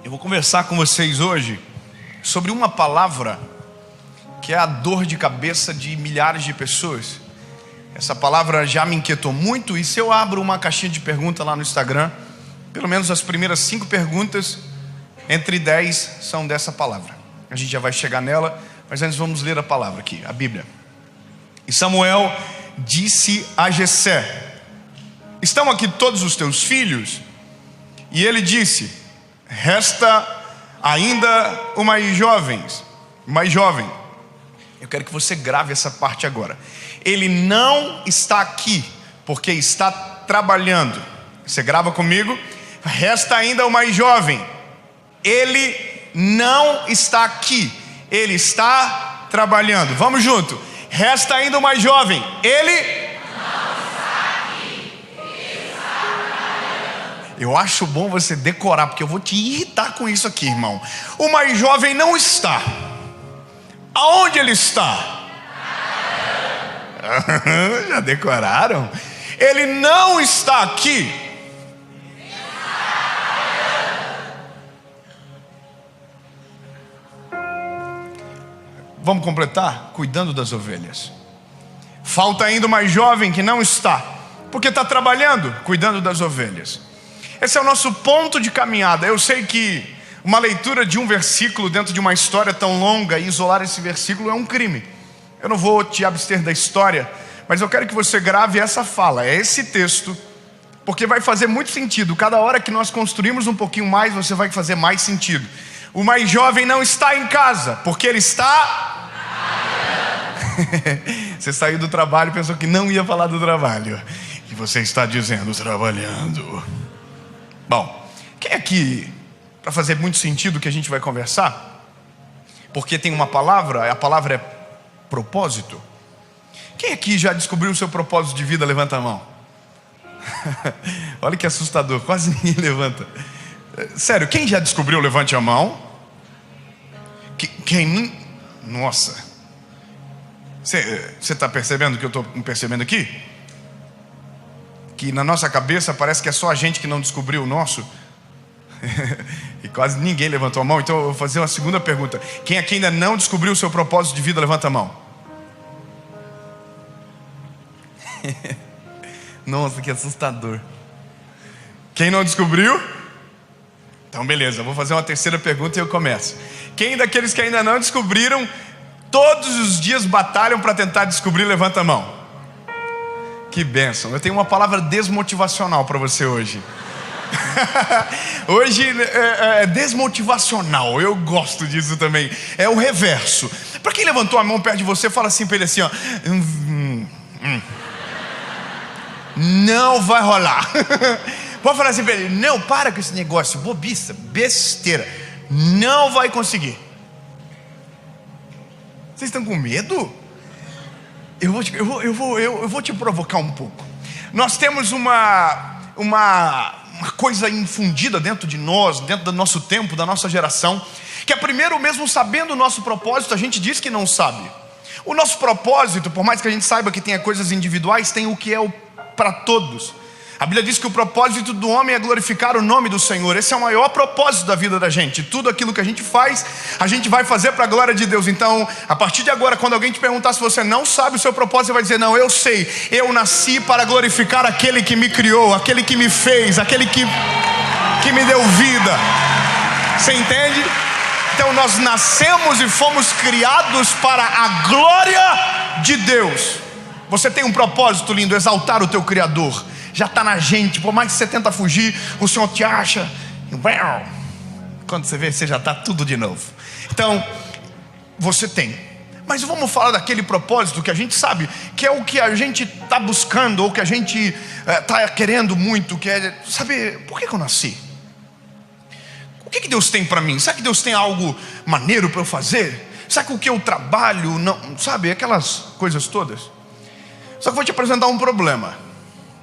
Eu vou conversar com vocês hoje sobre uma palavra que é a dor de cabeça de milhares de pessoas. Essa palavra já me inquietou muito, e se eu abro uma caixinha de perguntas lá no Instagram, pelo menos as primeiras 5 perguntas, entre 10 são dessa palavra. A gente já vai chegar nela, mas antes vamos ler a palavra aqui, a Bíblia. E Samuel disse a Jessé: estão aqui todos os teus filhos? E ele disse: resta ainda o mais jovem. Eu quero que você grave essa parte agora. Ele não está aqui porque está trabalhando. Você grava comigo? Resta ainda o mais jovem. Ele não está aqui, ele está trabalhando. Vamos junto. Resta ainda o mais jovem. Ele Eu acho bom você decorar, porque eu vou te irritar com isso aqui, irmão. O mais jovem não está. Aonde ele está? Já decoraram? Ele não está aqui. Vamos completar? Cuidando das ovelhas. Falta ainda o mais jovem que não está, porque está trabalhando, cuidando das ovelhas. Esse é o nosso ponto de caminhada. Eu sei que uma leitura de um versículo dentro de uma história tão longa, e isolar esse versículo é um crime. Eu não vou te abster da história, mas eu quero que você grave essa fala, esse texto, porque vai fazer muito sentido. Cada hora que nós construímos um pouquinho mais, você vai fazer mais sentido. O mais jovem não está em casa, porque ele está... Você saiu do trabalho e pensou que não ia falar do trabalho, e você está dizendo trabalhando. Bom, quem aqui, para fazer muito sentido o que a gente vai conversar, porque tem uma palavra, a palavra é propósito. Quem aqui já descobriu o seu propósito de vida? Levanta a mão. Olha que assustador, quase ninguém levanta. Sério, quem já descobriu? Levante a mão. Quem? Nossa. Você está percebendo o que eu estou percebendo aqui? Que na nossa cabeça parece que é só a gente que não descobriu o nosso. E quase ninguém levantou a mão. Então eu vou fazer uma segunda pergunta. Quem aqui ainda não descobriu o seu propósito de vida? Levanta a mão. Nossa, que assustador. Quem não descobriu? Então beleza, eu vou fazer uma terceira pergunta e eu começo. Quem daqueles que ainda não descobriram, todos os dias batalham para tentar descobrir? Levanta a mão. Que bênção. Eu tenho uma palavra desmotivacional para você hoje. Hoje é desmotivacional. Eu gosto disso também. É o reverso. Para quem levantou a mão perto de você, fala assim para ele assim, ó. Não vai rolar. Pode falar assim para ele: não, para com esse negócio, bobiça, besteira. Não vai conseguir. Vocês estão com medo? Eu vou te provocar um pouco. Nós temos uma coisa infundida dentro de nós, dentro do nosso tempo, da nossa geração, que é primeiro, mesmo sabendo o nosso propósito, a gente diz que não sabe. O nosso propósito, por mais que a gente saiba que tenha coisas individuais, tem o que é para todos. A Bíblia diz que o propósito do homem é glorificar o nome do Senhor. Esse é o maior propósito da vida da gente. Tudo aquilo que a gente faz, a gente vai fazer para a glória de Deus. Então, a partir de agora, quando alguém te perguntar se você não sabe o seu propósito, você vai dizer: não, eu sei. Eu nasci para glorificar aquele que me criou, aquele que me fez, aquele que me deu vida. Você entende? Então nós nascemos e fomos criados para a glória de Deus. Você tem um propósito lindo: exaltar o teu Criador. Já está na gente. Por mais que você tenta fugir, o Senhor te acha. Quando você vê, você já está tudo de novo. Então, você tem. Mas vamos falar daquele propósito que a gente sabe, que é o que a gente está buscando, ou que a gente está querendo muito, que é saber: por que eu nasci? O que Deus tem para mim? Será que Deus tem algo maneiro para eu fazer? Será que o que eu trabalho, não, sabe, aquelas coisas todas? Só que vou te apresentar um problema.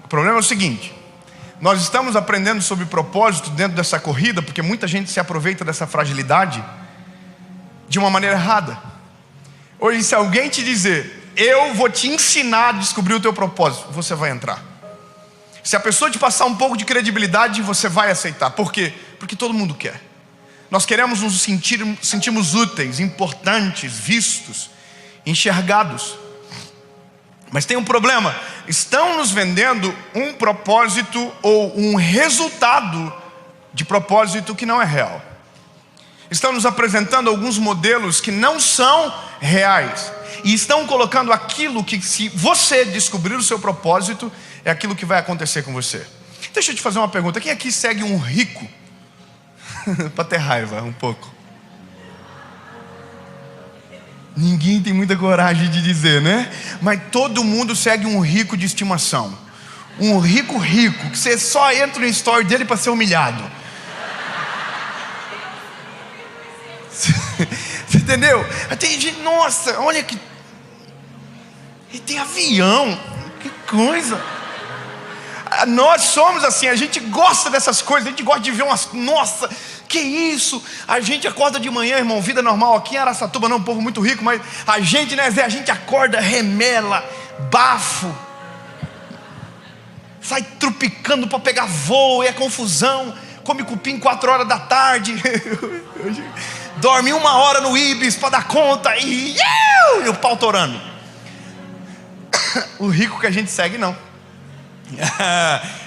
O problema é o seguinte: nós estamos aprendendo sobre propósito dentro dessa corrida, porque muita gente se aproveita dessa fragilidade de uma maneira errada. Hoje, se alguém te dizer: eu vou te ensinar a descobrir o teu propósito, você vai entrar. Se a pessoa te passar um pouco de credibilidade, você vai aceitar. Por quê? Porque todo mundo quer. Nós queremos nos sentirmos úteis, importantes, vistos, enxergados. Mas tem um problema: estão nos vendendo um propósito ou um resultado de propósito que não é real. Estão nos apresentando alguns modelos que não são reais, e estão colocando aquilo que, se você descobrir o seu propósito, é aquilo que vai acontecer com você. Deixa eu te fazer uma pergunta: quem aqui segue um rico? Para ter raiva um pouco. Ninguém tem muita coragem de dizer, né? Mas todo mundo segue um rico de estimação. Um rico, que você só entra no story dele para ser humilhado. Você entendeu? Tem gente, nossa, olha que... E tem avião, que coisa. Nós somos assim, a gente gosta dessas coisas, a gente gosta de ver umas... Nossa, que isso? A gente acorda de manhã, irmão, vida normal aqui em Araçatuba, não é um povo muito rico, mas a gente, né, Zé, a gente acorda, remela, bafo, sai trupicando para pegar voo, e é confusão, come cupim 4 horas da tarde, dorme 1 hora no Ibis para dar conta, e o pau torando. O rico que a gente segue, não.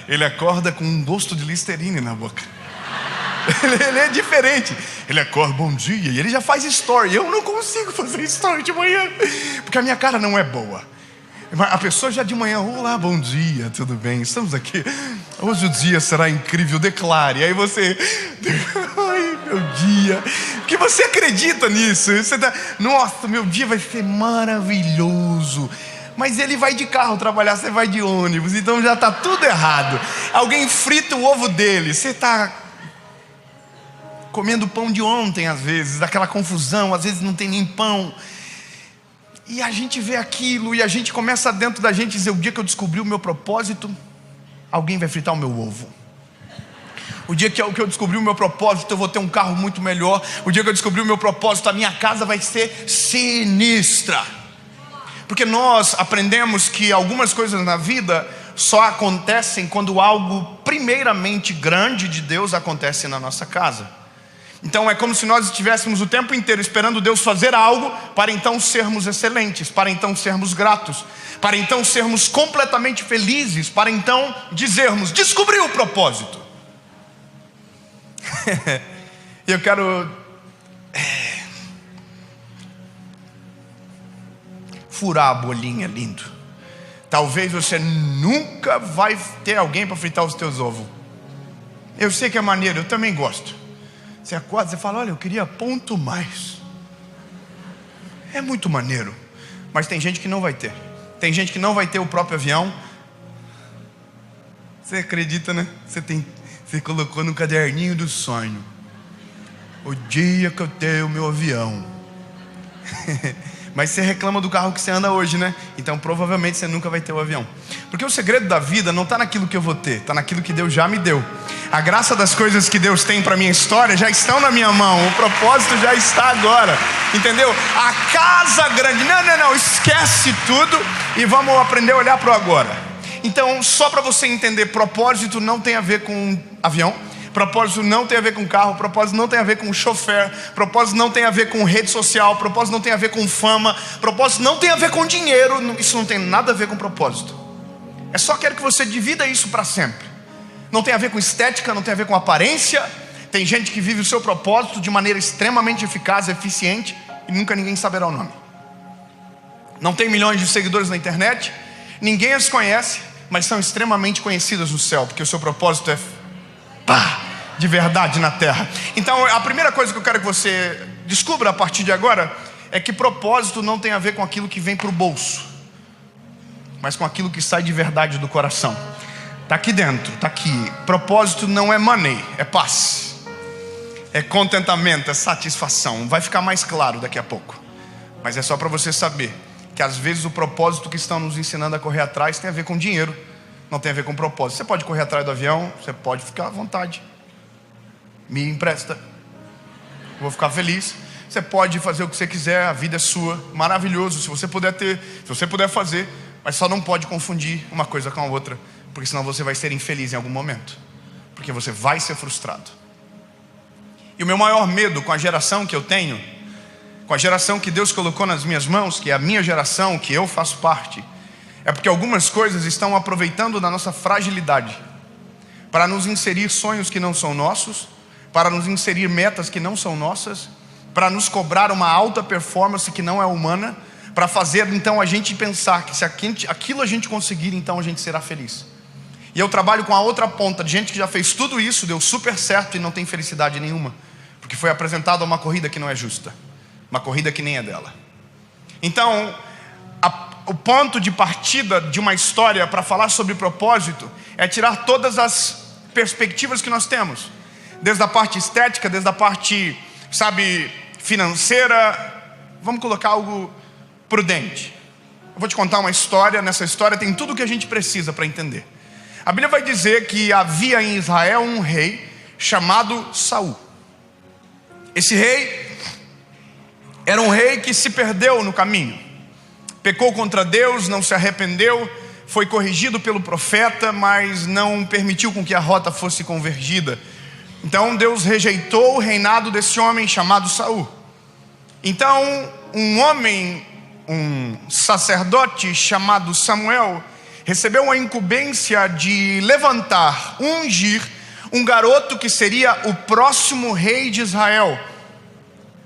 Ele acorda com um gosto de Listerine na boca. Ele é diferente. Ele acorda, bom dia, e ele já faz story. Eu não consigo fazer story de manhã, porque a minha cara não é boa. A pessoa já de manhã: olá, bom dia, tudo bem? Estamos aqui. Hoje o dia será incrível, declare. Aí você... Ai, meu dia. Porque você acredita nisso. Você tá... Nossa, meu dia vai ser maravilhoso. Mas ele vai de carro trabalhar, você vai de ônibus, então já está tudo errado. Alguém frita o ovo dele, você está comendo pão de ontem, às vezes, daquela confusão, às vezes não tem nem pão. E a gente vê aquilo, e a gente começa dentro da gente dizer: o dia que eu descobri o meu propósito, alguém vai fritar o meu ovo. O dia que eu descobri o meu propósito, eu vou ter um carro muito melhor. O dia que eu descobri o meu propósito, a minha casa vai ser sinistra. Porque nós aprendemos que algumas coisas na vida só acontecem quando algo primeiramente grande de Deus acontece na nossa casa. Então é como se nós estivéssemos o tempo inteiro esperando Deus fazer algo para então sermos excelentes, para então sermos gratos, para então sermos completamente felizes, para então dizermos: descobri o propósito. E eu quero furar a bolinha, lindo. Talvez você nunca vai ter alguém para fritar os teus ovos. Eu sei que é maneiro, eu também gosto. Você acorda, você fala: olha, eu queria ponto mais. É muito maneiro. Mas tem gente que não vai ter. Tem gente que não vai ter o próprio avião. Você acredita, né? Você colocou no caderninho do sonho: o dia que eu tenho o meu avião. Mas você reclama do carro que você anda hoje, né? Então provavelmente você nunca vai ter o avião. Porque o segredo da vida não está naquilo que eu vou ter, está naquilo que Deus já me deu. A graça das coisas que Deus tem para a minha história já estão na minha mão. O propósito já está agora. Entendeu? A casa grande. Não, esquece tudo e vamos aprender a olhar para o agora. Então, só para você entender, propósito não tem a ver com avião. Propósito não tem a ver com carro. Propósito não tem a ver com chofer. Propósito não tem a ver com rede social. Propósito não tem a ver com fama. Propósito não tem a ver com dinheiro. Isso não tem nada a ver com propósito. É só quero que você divida isso para sempre. Não tem a ver com estética, não tem a ver com aparência. Tem gente que vive o seu propósito de maneira extremamente eficaz, eficiente, e nunca ninguém saberá o nome. Não tem milhões de seguidores na internet, ninguém as conhece, mas são extremamente conhecidas no céu, porque o seu propósito é de verdade na terra. Então a primeira coisa que eu quero que você descubra a partir de agora é que propósito não tem a ver com aquilo que vem para o bolso, mas com aquilo que sai de verdade do coração. Está aqui dentro, está aqui. Propósito não é money, é paz, é contentamento, é satisfação. Vai ficar mais claro daqui a pouco. Mas é só para você saber que às vezes o propósito que estão nos ensinando a correr atrás tem a ver com dinheiro, não tem a ver com propósito. Você pode correr atrás do avião, você pode ficar à vontade. Me empresta, eu vou ficar feliz. Você pode fazer o que você quiser, a vida é sua, maravilhoso. Se você puder ter, se você puder fazer, mas só não pode confundir uma coisa com a outra, porque senão você vai ser infeliz em algum momento, porque você vai ser frustrado. E o meu maior medo com a geração que eu tenho, com a geração que Deus colocou nas minhas mãos, que é a minha geração, que eu faço parte, é porque algumas coisas estão aproveitando da nossa fragilidade para nos inserir sonhos que não são nossos, para nos inserir metas que não são nossas, para nos cobrar uma alta performance que não é humana, para fazer então a gente pensar que se aquilo a gente conseguir, então a gente será feliz. E eu trabalho com a outra ponta, de gente que já fez tudo isso, deu super certo e não tem felicidade nenhuma, porque foi apresentado a uma corrida que não é justa, uma corrida que nem é dela. Então, o ponto de partida de uma história para falar sobre propósito é tirar todas as perspectivas que nós temos, desde a parte estética, desde a parte, financeira. Vamos colocar algo prudente. Eu vou te contar uma história. Nessa história tem tudo o que a gente precisa para entender. A Bíblia vai dizer que havia em Israel um rei chamado Saul. Esse rei era um rei que se perdeu no caminho, pecou contra Deus, não se arrependeu, foi corrigido pelo profeta, mas não permitiu com que a rota fosse convergida. Então Deus rejeitou o reinado desse homem chamado Saul. Então um sacerdote chamado Samuel recebeu uma incumbência de levantar, ungir um garoto que seria o próximo rei de Israel.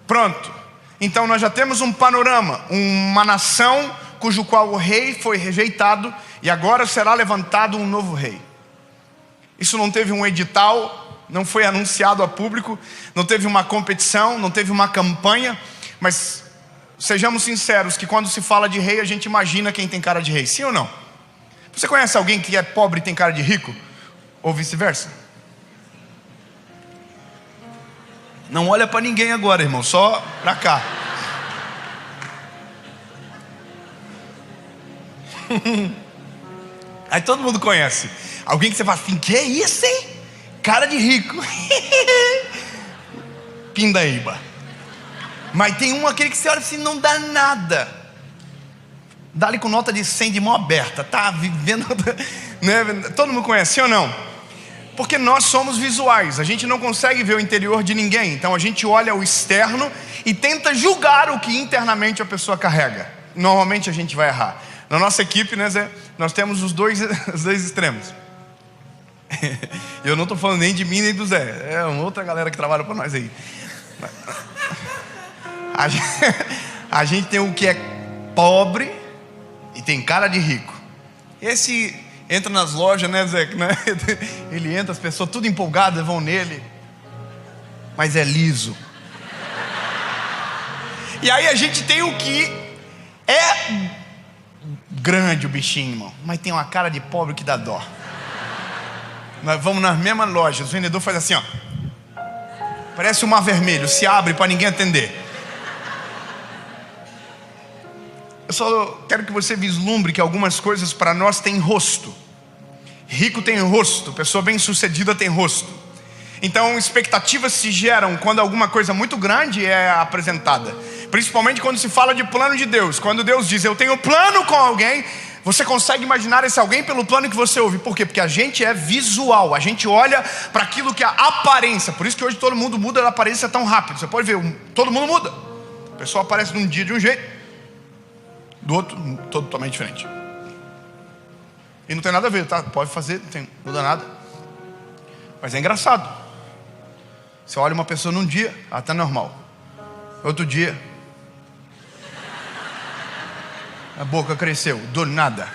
Pronto. Então nós já temos um panorama, uma nação cujo qual o rei foi rejeitado e agora será levantado um novo rei. Isso não teve um edital, não foi anunciado a público, não teve uma competição, não teve uma campanha, mas sejamos sinceros que quando se fala de rei a gente imagina quem tem cara de rei, sim ou não? Você conhece alguém que é pobre e tem cara de rico? Ou vice-versa? Não olha para ninguém agora, irmão, só para cá. Aí todo mundo conhece alguém que você fala assim: que é isso, hein? Cara de rico. Pindaíba. Mas tem um aquele que você olha assim, não dá nada. Dá ali com nota de 100 de mão aberta, tá vivendo, né? Todo mundo conhece, sim ou não? Porque nós somos visuais, a gente não consegue ver o interior de ninguém. Então a gente olha o externo e tenta julgar o que internamente a pessoa carrega. Normalmente a gente vai errar. Na nossa equipe, né, Zé, nós temos os dois extremos. Eu não estou falando nem de mim nem do Zé, é uma outra galera que trabalha para nós aí. A gente tem o que é pobre e tem cara de rico. Esse entra nas lojas, né, Zé? Ele entra, as pessoas tudo empolgadas vão nele, mas é liso. E aí a gente tem o que é grande o bichinho, irmão, mas tem uma cara de pobre que dá dó. Nós vamos nas mesmas lojas, o vendedor faz assim, ó, parece um mar vermelho, se abre para ninguém atender. Eu só quero que você vislumbre que algumas coisas para nós têm rosto. Rico tem rosto, pessoa bem sucedida tem rosto. Então expectativas se geram quando alguma coisa muito grande é apresentada, principalmente quando se fala de plano de Deus. Quando Deus diz eu tenho plano com alguém, você consegue imaginar esse alguém pelo plano que você ouve. Por quê? Porque a gente é visual, a gente olha para aquilo que é a aparência. Por isso que hoje todo mundo muda de aparência tão rápido. Você pode ver, todo mundo muda. A pessoa aparece num dia de um jeito, do outro totalmente diferente. E não tem nada a ver, tá? Pode fazer, não muda nada. Mas é engraçado. Você olha uma pessoa num dia, ela está normal. Outro dia, a boca cresceu, do nada.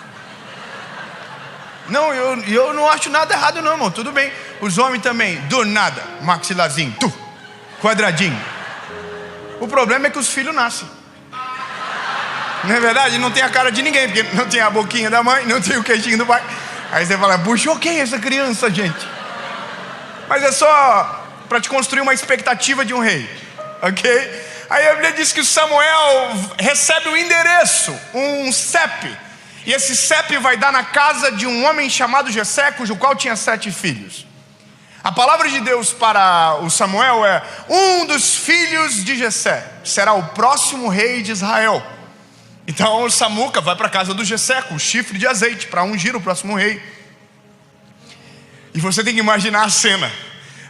Não, eu não acho nada errado não, irmão. Tudo bem. Os homens também, do nada, maxilarzinho, quadradinho. O problema é que os filhos nascem. Não é verdade? Não tem a cara de ninguém, porque não tem a boquinha da mãe, não tem o queixinho do pai. Aí você fala, puxa, quem é essa criança, gente? Mas é só para te construir uma expectativa de um rei, ok? Aí a Bíblia diz que Samuel recebe um endereço, um CEP. E esse CEP vai dar na casa de um homem chamado Jessé, cujo qual tinha 7 filhos. A palavra de Deus para o Samuel é: um dos filhos de Jessé será o próximo rei de Israel. Então o Samuca vai para a casa do Jessé com chifre de azeite para ungir o próximo rei. E você tem que imaginar a cena.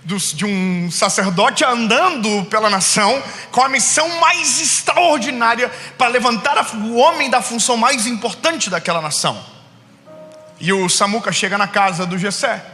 de um sacerdote andando pela nação com a missão mais extraordinária para levantar o homem da função mais importante daquela nação. E o Samuca chega na casa do Jessé.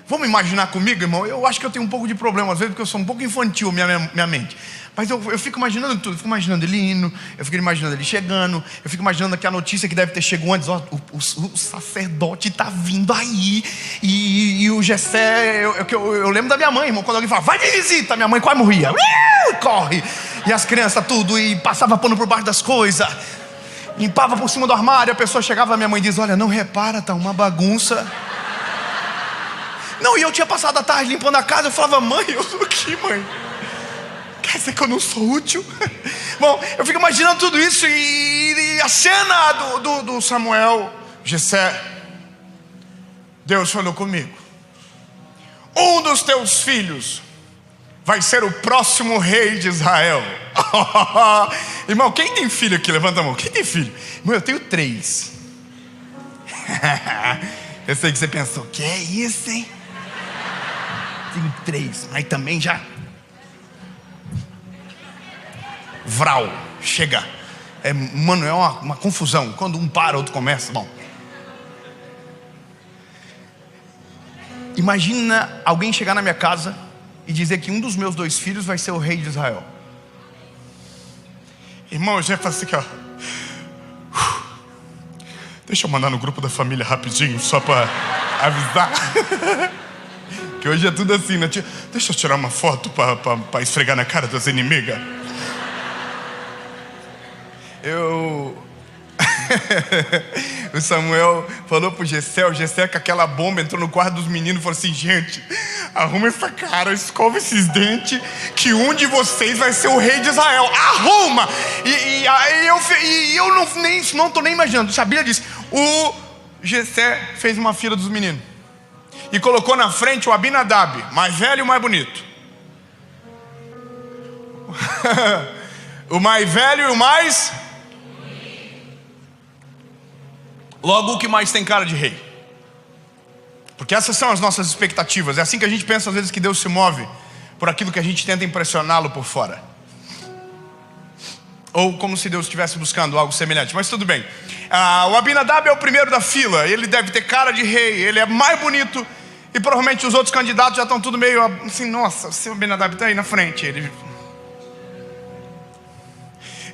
Vamos imaginar comigo, irmão? Eu acho que eu tenho um pouco de problema às vezes, porque eu sou um pouco infantil, minha mente. Mas eu fico imaginando tudo. Eu fico imaginando ele indo, eu fico imaginando ele chegando, eu fico imaginando que a notícia que deve ter chegado antes, ó, o sacerdote está vindo aí. E o Jessé, eu lembro da minha mãe, irmão, quando alguém fala, vai me visita, minha mãe quase morria. Corre! E as crianças tudo, e passava pano por baixo das coisas, limpava por cima do armário. A pessoa chegava, a minha mãe diz, olha, não repara, tá uma bagunça. Não, e eu tinha passado a tarde limpando a casa. Eu falava, mãe, eu sou aqui, mãe. Quer dizer que eu não sou útil? Bom, eu fico imaginando tudo isso. E a cena do Samuel, Jessé, Deus falou comigo, um dos teus filhos vai ser o próximo rei de Israel. Irmão, quem tem filho aqui? Levanta a mão. Quem tem filho? Irmão, eu tenho 3. Eu sei que você pensou, que é isso, hein? Tenho 3, mas também já vral, chega. Mano, é uma confusão. Quando um para, outro começa. Bom, imagina alguém chegar na minha casa e dizer que um dos meus 2 filhos vai ser o rei de Israel. Irmão, eu já faço assim, ó. Deixa eu mandar no grupo da família rapidinho, só para avisar. Que hoje é tudo assim, né? Deixa eu tirar uma foto para esfregar na cara das inimigas. O Samuel falou pro Jessé, o Jessé com aquela bomba entrou no quarto dos meninos e falou assim, gente, arruma essa cara, escova esses dentes, que um de vocês vai ser o rei de Israel. Arruma! E eu não tô nem imaginando. A Bíblia diz, o Jessé fez uma fila dos meninos e colocou na frente o Abinadab, mais velho e o mais bonito. O mais velho e o mais... Logo o que mais tem cara de rei. Porque essas são as nossas expectativas. É assim que a gente pensa às vezes que Deus se move, por aquilo que a gente tenta impressioná-lo por fora. Ou como se Deus estivesse buscando algo semelhante. Mas tudo bem. O Abinadab é o primeiro da fila. Ele deve ter cara de rei. Ele é mais bonito. E provavelmente os outros candidatos já estão tudo meio assim, nossa, se o Abinadab está aí na frente.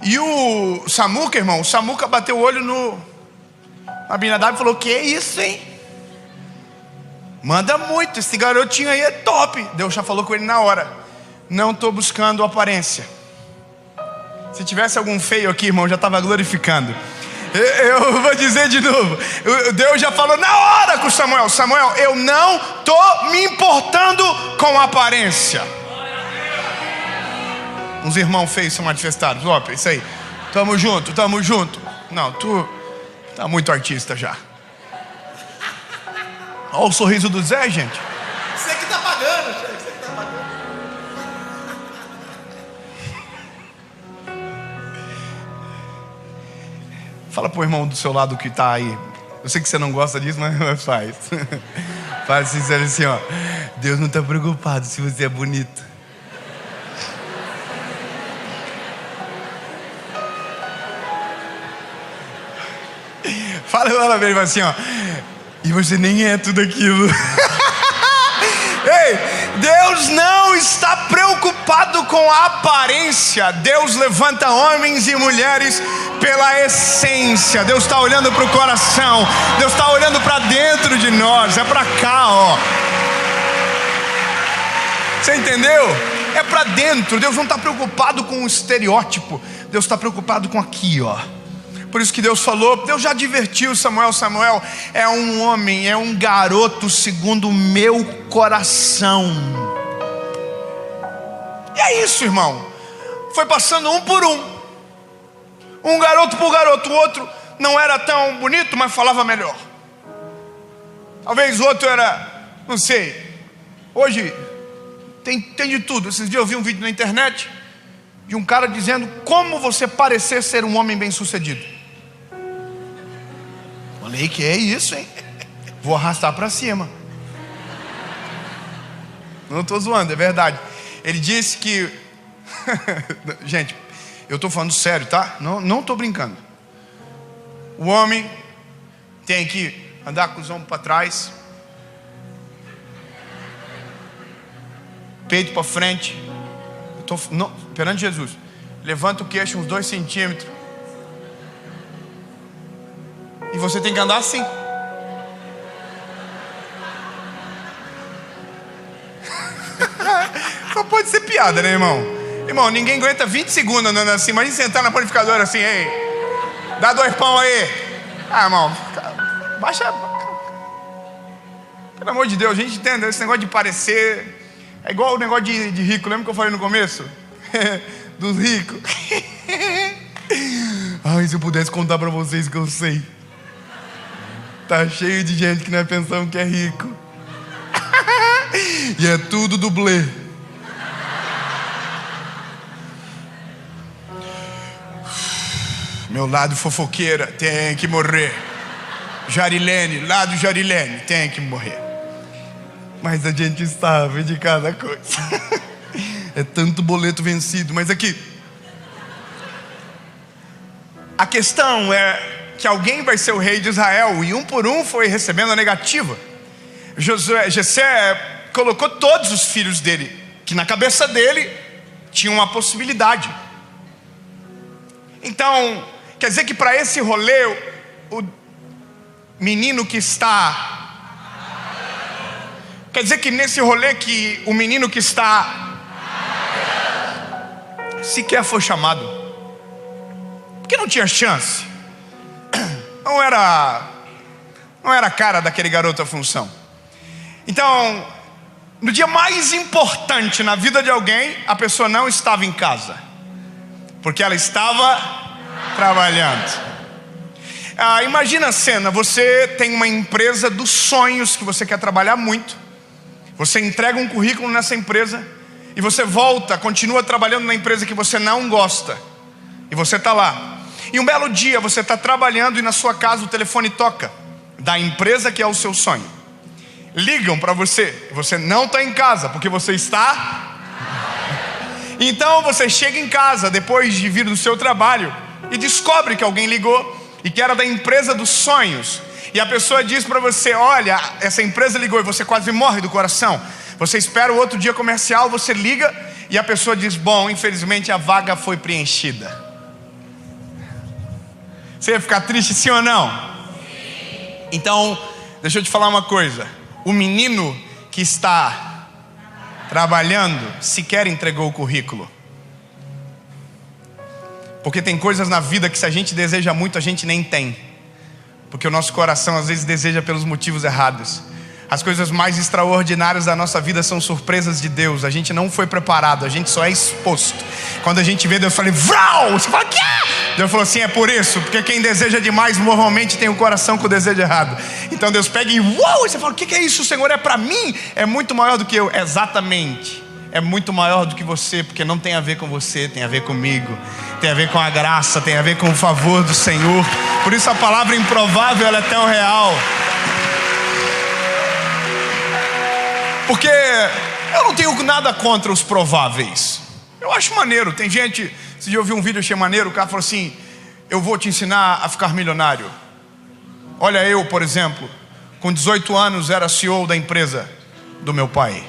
E o Samuca, irmão, o Samuca bateu o olho no Abinadab e falou, que é isso, hein? Manda muito, esse garotinho aí é top. Deus já falou com ele na hora. Não estou buscando aparência. Se tivesse algum feio aqui, irmão, já estava glorificando. Eu vou dizer de novo. Deus já falou na hora com Samuel. Samuel, eu não estou me importando com aparência. Uns irmãos feios se manifestaram. Ó, isso aí. Tamo junto, tamo junto. Não, tu tá muito artista já. Olha o sorriso do Zé, gente. Você que tá pagando, você que tá pagando. Fala pro irmão do seu lado que tá aí. Eu sei que você não gosta disso, mas faz. Faz sincero assim, ó. Deus não tá preocupado se você é bonito. Fala pra ele assim, ó. E você nem é tudo aquilo. Ei, Deus não está preocupado com a aparência. Deus levanta homens e mulheres pela essência. Deus está olhando para o coração. Deus está olhando para dentro de nós. É para cá, ó. Você entendeu? É para dentro. Deus não está preocupado com o estereótipo. Deus está preocupado com aqui, ó. Por isso que Deus falou, Deus já advertiu Samuel. Samuel é um homem, é um garoto segundo o meu coração. E é isso, irmão. Foi passando um por um. Um garoto por garoto. O outro não era tão bonito, mas falava melhor. Talvez o outro era, não sei. Hoje tem de tudo. Esses dias eu vi um vídeo na internet de um cara dizendo como você parecer ser um homem bem sucedido. Falei, que é isso, hein? Vou arrastar para cima. Não estou zoando, é verdade. Ele disse que... Gente, eu estou falando sério, tá? Não estou brincando. O homem tem que andar com os ombros para trás, peito para frente. Perante Jesus. Levanta o queixo uns 2 centímetros. E você tem que andar assim. Só pode ser piada, né, irmão? Irmão, ninguém aguenta 20 segundos andando assim. Imagina sentar na panificadora assim, ei, dá 2 pão aí. Ah, irmão, baixa. Pelo amor de Deus, a gente entende esse negócio de parecer. É igual o negócio de rico. Lembra que eu falei no começo? Dos ricos. Ai, se eu pudesse contar pra vocês que eu sei. Tá cheio de gente que nós pensamos que é rico. E é tudo dublê. Meu lado fofoqueira tem que morrer. Jarilene, lado Jarilene, tem que morrer. Mas a gente sabe de cada coisa. É tanto boleto vencido. Mas aqui, a questão é que alguém vai ser o rei de Israel, e um por um foi recebendo a negativa. Jessé colocou todos os filhos dele, que na cabeça dele tinha uma possibilidade. Então, quer dizer que para esse rolê, o menino que está... Quer dizer que nesse rolê que o menino que está... sequer foi chamado. Porque não tinha chance. Não era a cara daquele garoto a função. Então, no dia mais importante na vida de alguém, a pessoa não estava em casa, porque ela estava trabalhando. Imagina a cena, você tem uma empresa dos sonhos que você quer trabalhar muito. Você entrega um currículo nessa empresa e você volta, continua trabalhando na empresa que você não gosta. E você está lá. E um belo dia você está trabalhando e na sua casa o telefone toca, da empresa que é o seu sonho. Ligam para você, você não está em casa, porque você está... Então você chega em casa depois de vir do seu trabalho e descobre que alguém ligou e que era da empresa dos sonhos. E a pessoa diz para você: olha, essa empresa ligou, e você quase morre do coração. Você espera o outro dia comercial, você liga e a pessoa diz: bom, infelizmente a vaga foi preenchida. Você ia ficar triste, sim ou não? Sim. Então, deixa eu te falar uma coisa. O menino que está trabalhando sequer entregou o currículo. Porque tem coisas na vida que se a gente deseja muito, a gente nem tem. Porque o nosso coração às vezes deseja pelos motivos errados. As coisas mais extraordinárias da nossa vida são surpresas de Deus. A gente não foi preparado, a gente só é exposto. Quando a gente vê Deus, fala: vrau! Você fala: quê? Deus falou assim: é por isso, porque quem deseja demais normalmente tem o coração com o desejo errado. Então Deus pega e uau! Você fala: o que é isso, Senhor? É para mim? É muito maior do que eu. Exatamente. É muito maior do que você, porque não tem a ver com você, tem a ver comigo. Tem a ver com a graça, tem a ver com o favor do Senhor. Por isso a palavra improvável, ela é tão real. Porque eu não tenho nada contra os prováveis. Eu acho maneiro. Tem gente, se eu vi um vídeo, achei maneiro. O cara falou assim: eu vou te ensinar a ficar milionário. Olha, eu, por exemplo, com 18 anos era CEO da empresa do meu pai.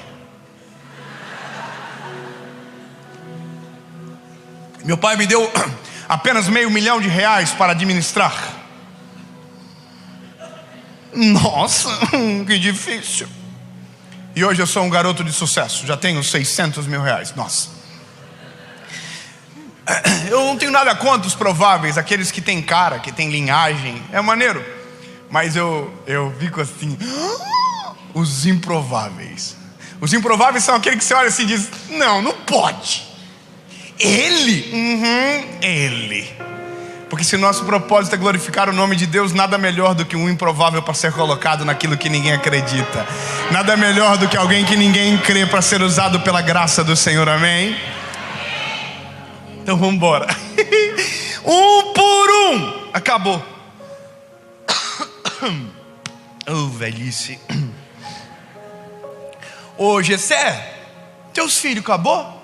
Meu pai me deu apenas R$500 mil para administrar. Nossa, que difícil. E hoje eu sou um garoto de sucesso, já tenho R$600 mil. Nossa. Eu não tenho nada contra os prováveis, aqueles que têm cara, que têm linhagem. É maneiro. Mas eu fico assim: os improváveis. Os improváveis são aqueles que você olha assim e diz: não pode. Ele? Ele. Porque se nosso propósito é glorificar o nome de Deus, nada melhor do que um improvável para ser colocado naquilo que ninguém acredita. Nada melhor do que alguém que ninguém crê para ser usado pela graça do Senhor, amém? Então vamos embora. Um por um. Acabou. Oh, velhice. Ô, Jessé, teus filhos, acabou?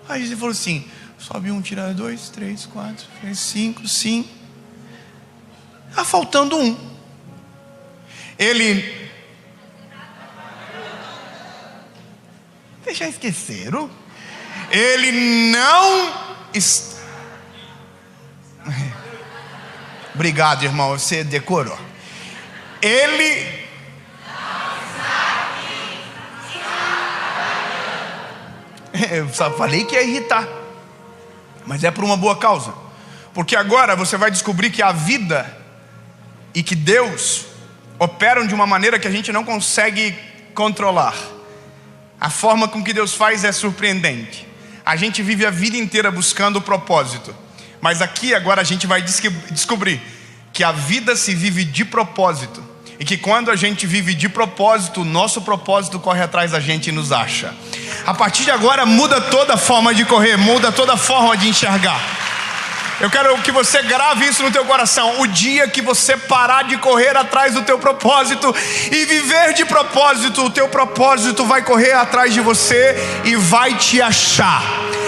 Aí ele falou assim: sobe 1, tira 2, 3, 4, 5, 5. Tá faltando 1. Ele... Vocês já esqueceram? Ele não... Obrigado, irmão, você decorou. Ele... Eu só falei que ia irritar, mas é por uma boa causa. Porque agora você vai descobrir que a vida e que Deus operam de uma maneira que a gente não consegue controlar. A forma com que Deus faz é surpreendente. A gente vive a vida inteira buscando o propósito, mas aqui agora a gente vai descobrir que a vida se vive de propósito, e que quando a gente vive de propósito, o nosso propósito corre atrás da gente e nos acha. A partir de agora muda toda a forma de correr, muda toda a forma de enxergar. Eu quero que você grave isso no teu coração. O dia que você parar de correr atrás do teu propósito e viver de propósito, o teu propósito vai correr atrás de você e vai te achar.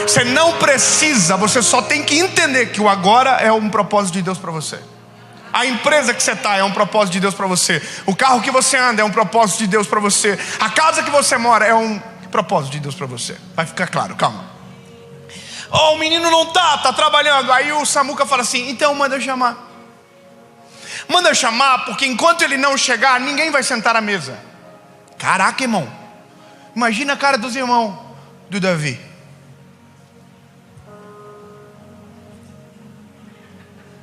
Você não precisa, você só tem que entender que o agora é um propósito de Deus para você. A empresa que você está é um propósito de Deus para você. O carro que você anda é um propósito de Deus para você. A casa que você mora é um propósito de Deus para você. Vai ficar claro, calma. Oh, o menino não tá trabalhando. Aí o Samuca fala assim: então manda eu chamar. Manda eu chamar, porque enquanto ele não chegar, ninguém vai sentar à mesa. Caraca, irmão, imagina a cara dos irmãos do Davi.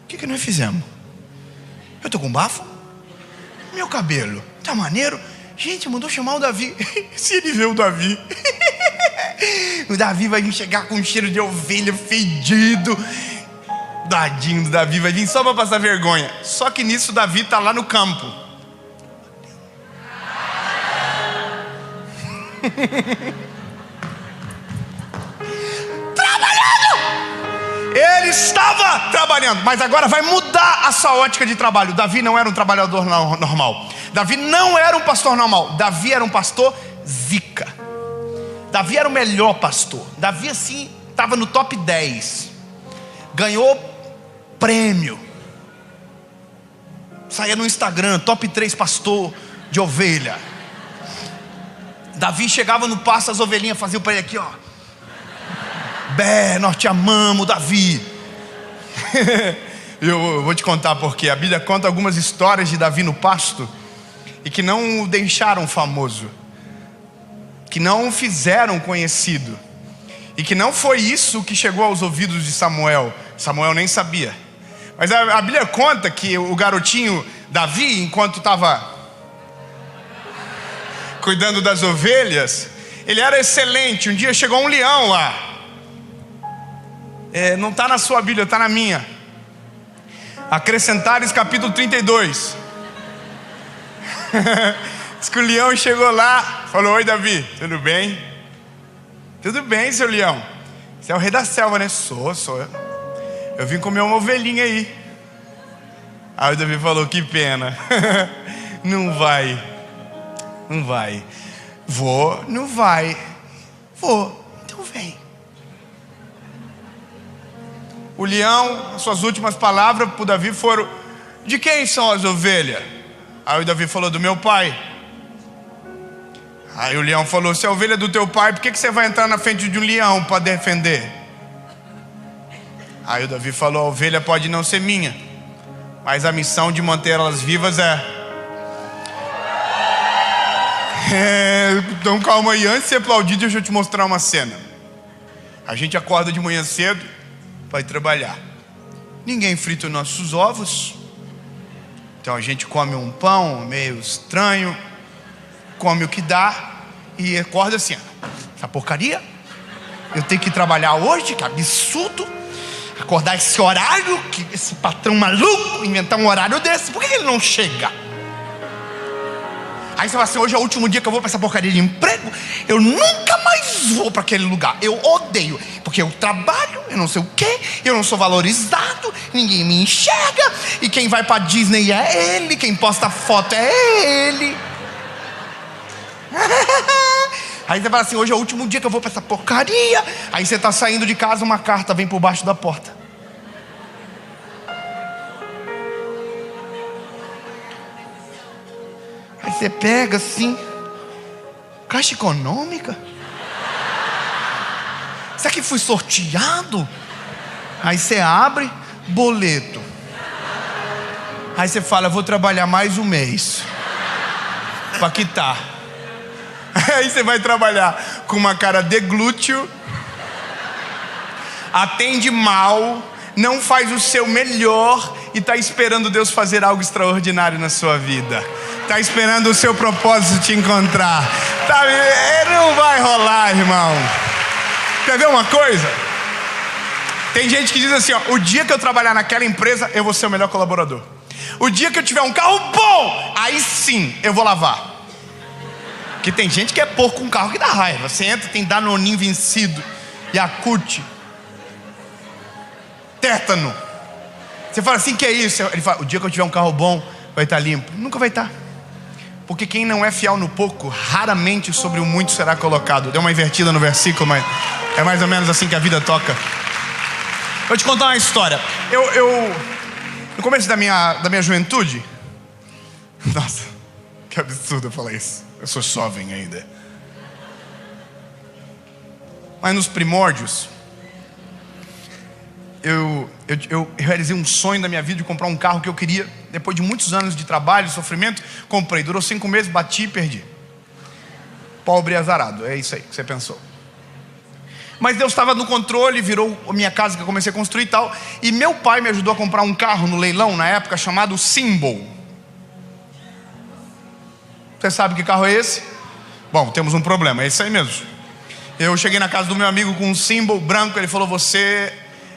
O que nós fizemos? Eu tô com bafo? Meu cabelo tá maneiro? Gente, mandou chamar o Davi. Se ele vê o Davi, o Davi vai vir chegar com um cheiro de ovelha fedido. Dadinho do Davi vai vir só para passar vergonha. Só que nisso o Davi tá lá no campo. Ele estava trabalhando, mas agora vai mudar a sua ótica de trabalho. Davi não era um trabalhador normal. Davi não era um pastor normal. Davi era um pastor zica. Davi era o melhor pastor. Davi assim, estava no top 10. Ganhou prêmio. Saía no Instagram, top 3 pastor de ovelha. Davi chegava no pasto, as ovelhinhas faziam para ele aqui, ó. Bé, nós te amamos, Davi. Eu vou te contar porque a Bíblia conta algumas histórias de Davi no pasto e que não o deixaram famoso, que não o fizeram conhecido, e que não foi isso que chegou aos ouvidos de Samuel. Samuel nem sabia. Mas a Bíblia conta que o garotinho Davi, enquanto estava cuidando das ovelhas, ele era excelente. Um dia chegou um leão lá. Não está na sua Bíblia, está na minha. Acrescentares capítulo 32. Diz que o leão chegou lá, falou: oi Davi, tudo bem? Tudo bem, seu leão. Você é o rei da selva, né? Sou. Eu vim comer uma ovelhinha aí. Aí o Davi falou: que pena. Não vai. Vou, não vai. Vou, então vem. O leão, as suas últimas palavras para o Davi foram: de quem são as ovelhas? Aí o Davi falou: do meu pai. Aí o leão falou: se a ovelha é do teu pai, por que você vai entrar na frente de um leão para defender? Aí o Davi falou: a ovelha pode não ser minha, mas a missão de manter elas vivas então calma aí, antes de você aplaudir, deixa eu te mostrar uma cena. A gente acorda de manhã cedo, vai trabalhar. Ninguém frita os nossos ovos, então a gente come um pão meio estranho, come o que dá e acorda assim: essa porcaria, eu tenho que trabalhar hoje, que absurdo. Acordar esse horário, que esse patrão maluco inventar um horário desse, por que ele não chega? Aí você fala assim: hoje é o último dia que eu vou para essa porcaria de emprego, eu nunca mais vou para aquele lugar, eu odeio, porque eu trabalho, eu não sei o que, eu não sou valorizado, ninguém me enxerga, e quem vai para Disney é ele, quem posta foto é ele. Aí você fala assim, hoje é o último dia que eu vou pra essa porcaria. Aí você tá saindo de casa, uma carta vem por baixo da porta. Aí você pega assim, Caixa Econômica? Será que fui sorteado? Aí você abre, boleto. Aí você fala, vou trabalhar mais um mês pra quitar. Aí você vai trabalhar com uma cara de glúteo, atende mal, não faz o seu melhor e está esperando Deus fazer algo extraordinário na sua vida. Está esperando o seu propósito te encontrar. Não vai rolar, irmão. Quer ver uma coisa? Tem gente que diz assim, ó, o dia que eu trabalhar naquela empresa, eu vou ser o melhor colaborador. O dia que eu tiver um carro bom, aí sim eu vou lavar. Porque tem gente que é porco com carro que dá raiva. Você entra, tem Danoninho vencido, Yakult, tétano. Você fala assim, que é isso? Ele fala, o dia que eu tiver um carro bom, vai estar limpo. Nunca vai estar. Porque quem não é fiel no pouco, raramente sobre o muito será colocado. Deu uma invertida no versículo, mas é mais ou menos assim que a vida toca. Vou te contar uma história. No começo da minha juventude, nossa, que absurdo eu falar isso. Eu sou jovem ainda. Mas nos primórdios, eu realizei um sonho da minha vida de comprar um carro que eu queria. Depois de muitos anos de trabalho, sofrimento, comprei. Durou 5 meses, bati e perdi. Pobre e azarado, é isso aí que você pensou. Mas Deus estava no controle, virou a minha casa que eu comecei a construir e tal. E meu pai me ajudou a comprar um carro no leilão na época chamado Symbol. Você sabe que carro é esse? Bom, temos um problema, é isso aí mesmo. Eu cheguei na casa do meu amigo com um Symbol branco. Ele falou, você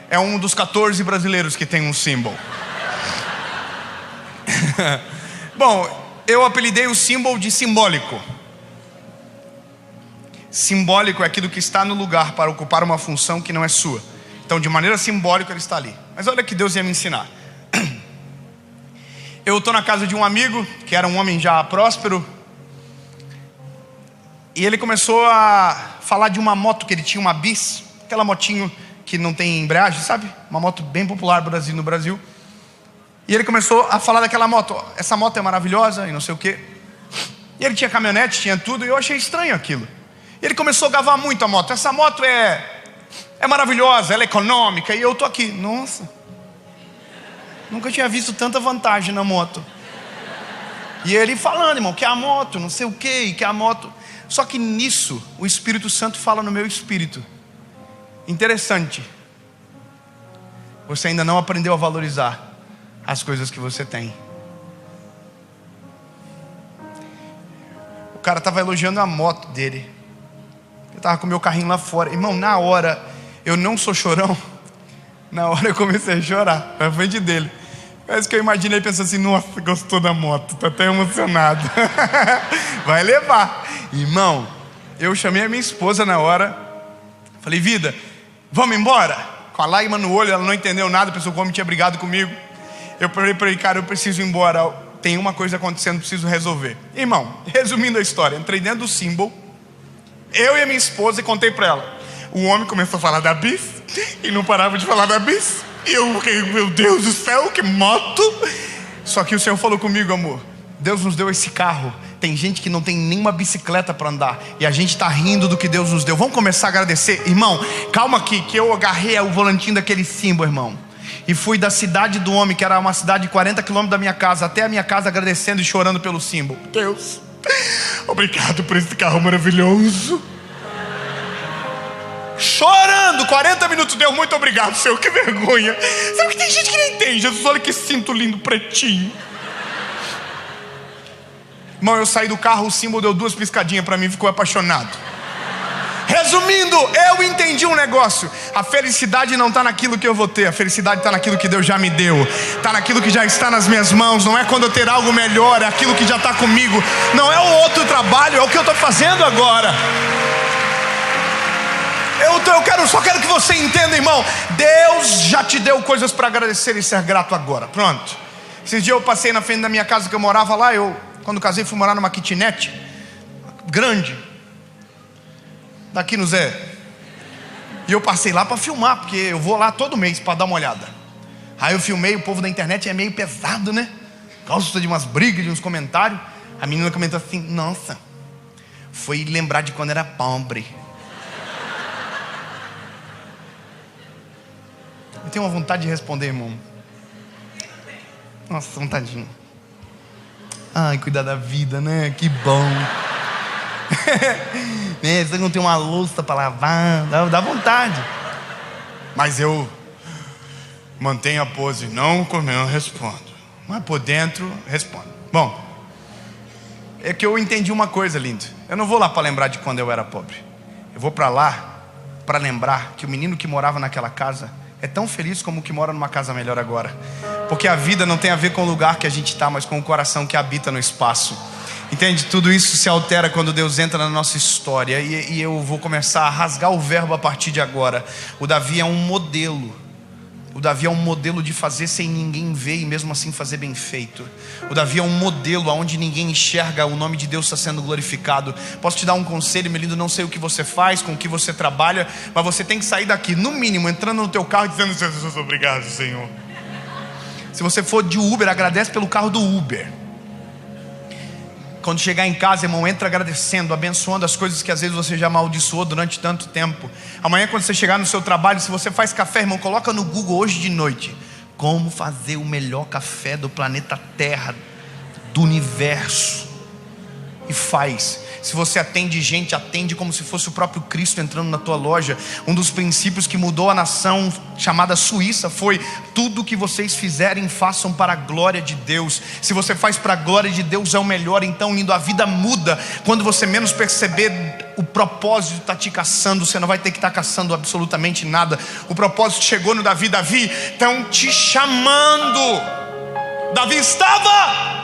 é um dos 14 brasileiros que tem um Symbol. Bom, eu apelidei o Symbol de simbólico. Simbólico é aquilo que está no lugar para ocupar uma função que não é sua. Então, de maneira simbólica, ele está ali. Mas olha que Deus ia me ensinar. Eu estou na casa de um amigo, que era um homem já próspero. E ele começou a falar de uma moto que ele tinha, uma Bis. Aquela motinho que não tem embreagem, sabe? Uma moto bem popular no Brasil. E ele começou a falar daquela moto. Essa moto é maravilhosa e não sei o quê. E ele tinha caminhonete, tinha tudo. E eu achei estranho aquilo. Ele começou a gavar muito a moto. Essa moto é maravilhosa, ela é econômica. E eu tô aqui, nossa, nunca tinha visto tanta vantagem na moto. E ele falando, irmão, que é a moto, não sei o que, que é a moto. Só que nisso, o Espírito Santo fala no meu espírito. Interessante. Você ainda não aprendeu a valorizar as coisas que você tem. O cara estava elogiando a moto dele. Eu estava com o meu carrinho lá fora. Irmão, na hora, eu não sou chorão. Na hora eu comecei a chorar na frente dele. Parece que eu imaginei pensando assim, nossa, gostou da moto, tá até emocionado. Vai levar. Irmão, eu chamei a minha esposa na hora. Falei, vida, vamos embora? Com a lágrima no olho, ela não entendeu nada. Pensou que o homem tinha brigado comigo. Eu falei para ele, cara, eu preciso ir embora. Tem uma coisa acontecendo, preciso resolver. Irmão, resumindo a história, entrei dentro do Symbol, eu e a minha esposa, e contei para ela. O homem começou a falar da Bis e não parava de falar da Bis. E eu, meu Deus do céu, que moto. Só que o Senhor falou comigo, amor, Deus nos deu esse carro. Tem gente que não tem nenhuma bicicleta para andar, e a gente está rindo do que Deus nos deu. Vamos começar a agradecer? Irmão, calma aqui, que eu agarrei o volantinho daquele Symbol, irmão, e fui da cidade do homem, que era uma cidade de 40 quilômetros da minha casa, até a minha casa, agradecendo e chorando pelo Symbol. Deus, obrigado por esse carro maravilhoso. Chorando, 40 minutos, Deus, muito obrigado, Senhor, que vergonha. Sabe que tem gente que nem tem, Jesus, olha que cinto lindo, pretinho. Irmão, eu saí do carro, o Symbol deu 2 piscadinhas para mim, ficou apaixonado. Resumindo, eu entendi um negócio. A felicidade não está naquilo que eu vou ter. A felicidade está naquilo que Deus já me deu. Está naquilo que já está nas minhas mãos. Não é quando eu ter algo melhor, é aquilo que já está comigo. Não é o outro trabalho, é o que eu estou fazendo agora. Só quero que você entenda, irmão. Deus já te deu coisas para agradecer e ser grato agora. Pronto. Esses dias eu passei na frente da minha casa que eu morava lá. Quando casei, fui morar numa kitnet grande. Tá aqui no Zé. E eu passei lá para filmar, porque eu vou lá todo mês para dar uma olhada. Aí eu filmei, o povo da internet é meio pesado, né? Gosta de umas brigas, de uns comentários. A menina comentou assim: nossa, foi lembrar de quando era pobre. Eu tenho uma vontade de responder, irmão. Nossa, vontadinho. Ai, cuidar da vida, né? Que bom. Você não tem uma louça para lavar, dá vontade. Mas eu mantenho a pose. Não comendo, respondo. Mas por dentro, respondo. Bom, é que eu entendi uma coisa, lindo. Eu não vou lá para lembrar de quando eu era pobre. Eu vou para lá para lembrar que o menino que morava naquela casa é tão feliz como o que mora numa casa melhor agora. Porque a vida não tem a ver com o lugar que a gente está, mas com o coração que habita no espaço. Entende? Tudo isso se altera quando Deus entra na nossa história. E eu vou começar a rasgar o verbo a partir de agora. O Davi é um modelo. O Davi é um modelo de fazer sem ninguém ver e mesmo assim fazer bem feito. O Davi é um modelo onde ninguém enxerga o nome de Deus está sendo glorificado. Posso te dar um conselho, meu lindo? Não sei o que você faz, com o que você trabalha, mas você tem que sair daqui, no mínimo, entrando no teu carro e dizendo: Jesus, obrigado, Senhor. Se você for de Uber, agradece pelo carro do Uber. Quando chegar em casa, irmão, entra agradecendo, abençoando as coisas que às vezes você já amaldiçoou durante tanto tempo. Amanhã, quando você chegar no seu trabalho, se você faz café, irmão, coloca no Google hoje de noite: como fazer o melhor café do planeta Terra, do universo. E faz. Se você atende gente, atende como se fosse o próprio Cristo entrando na tua loja. Um dos princípios que mudou a nação chamada Suíça foi: tudo que vocês fizerem, façam para a glória de Deus. Se você faz para a glória de Deus, é o melhor. Então, lindo, a vida muda. Quando você menos perceber, o propósito está te caçando. Você não vai ter que estar caçando absolutamente nada. O propósito chegou no Davi. Davi, estão te chamando. Davi estava...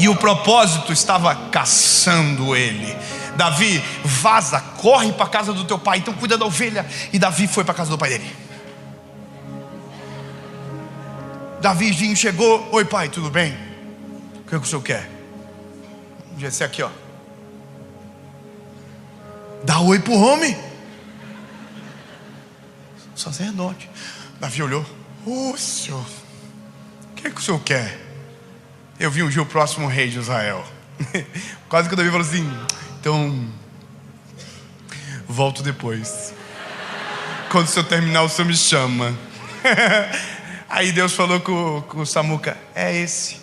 e o propósito estava caçando ele. Davi, vaza, corre para a casa do teu pai, então cuida da ovelha. E Davi foi para a casa do pai dele. Davizinho chegou: oi pai, tudo bem? O que o senhor quer? Esse aqui, ó. Dá oi pro homem. Sacerdote. Davi olhou: ô senhor, o que o senhor quer? Eu vi ungir o próximo rei de Israel. Quase que o Davi falou assim: então, volto depois. Quando o senhor terminar, o senhor me chama. Aí Deus falou com o Samuca: é esse.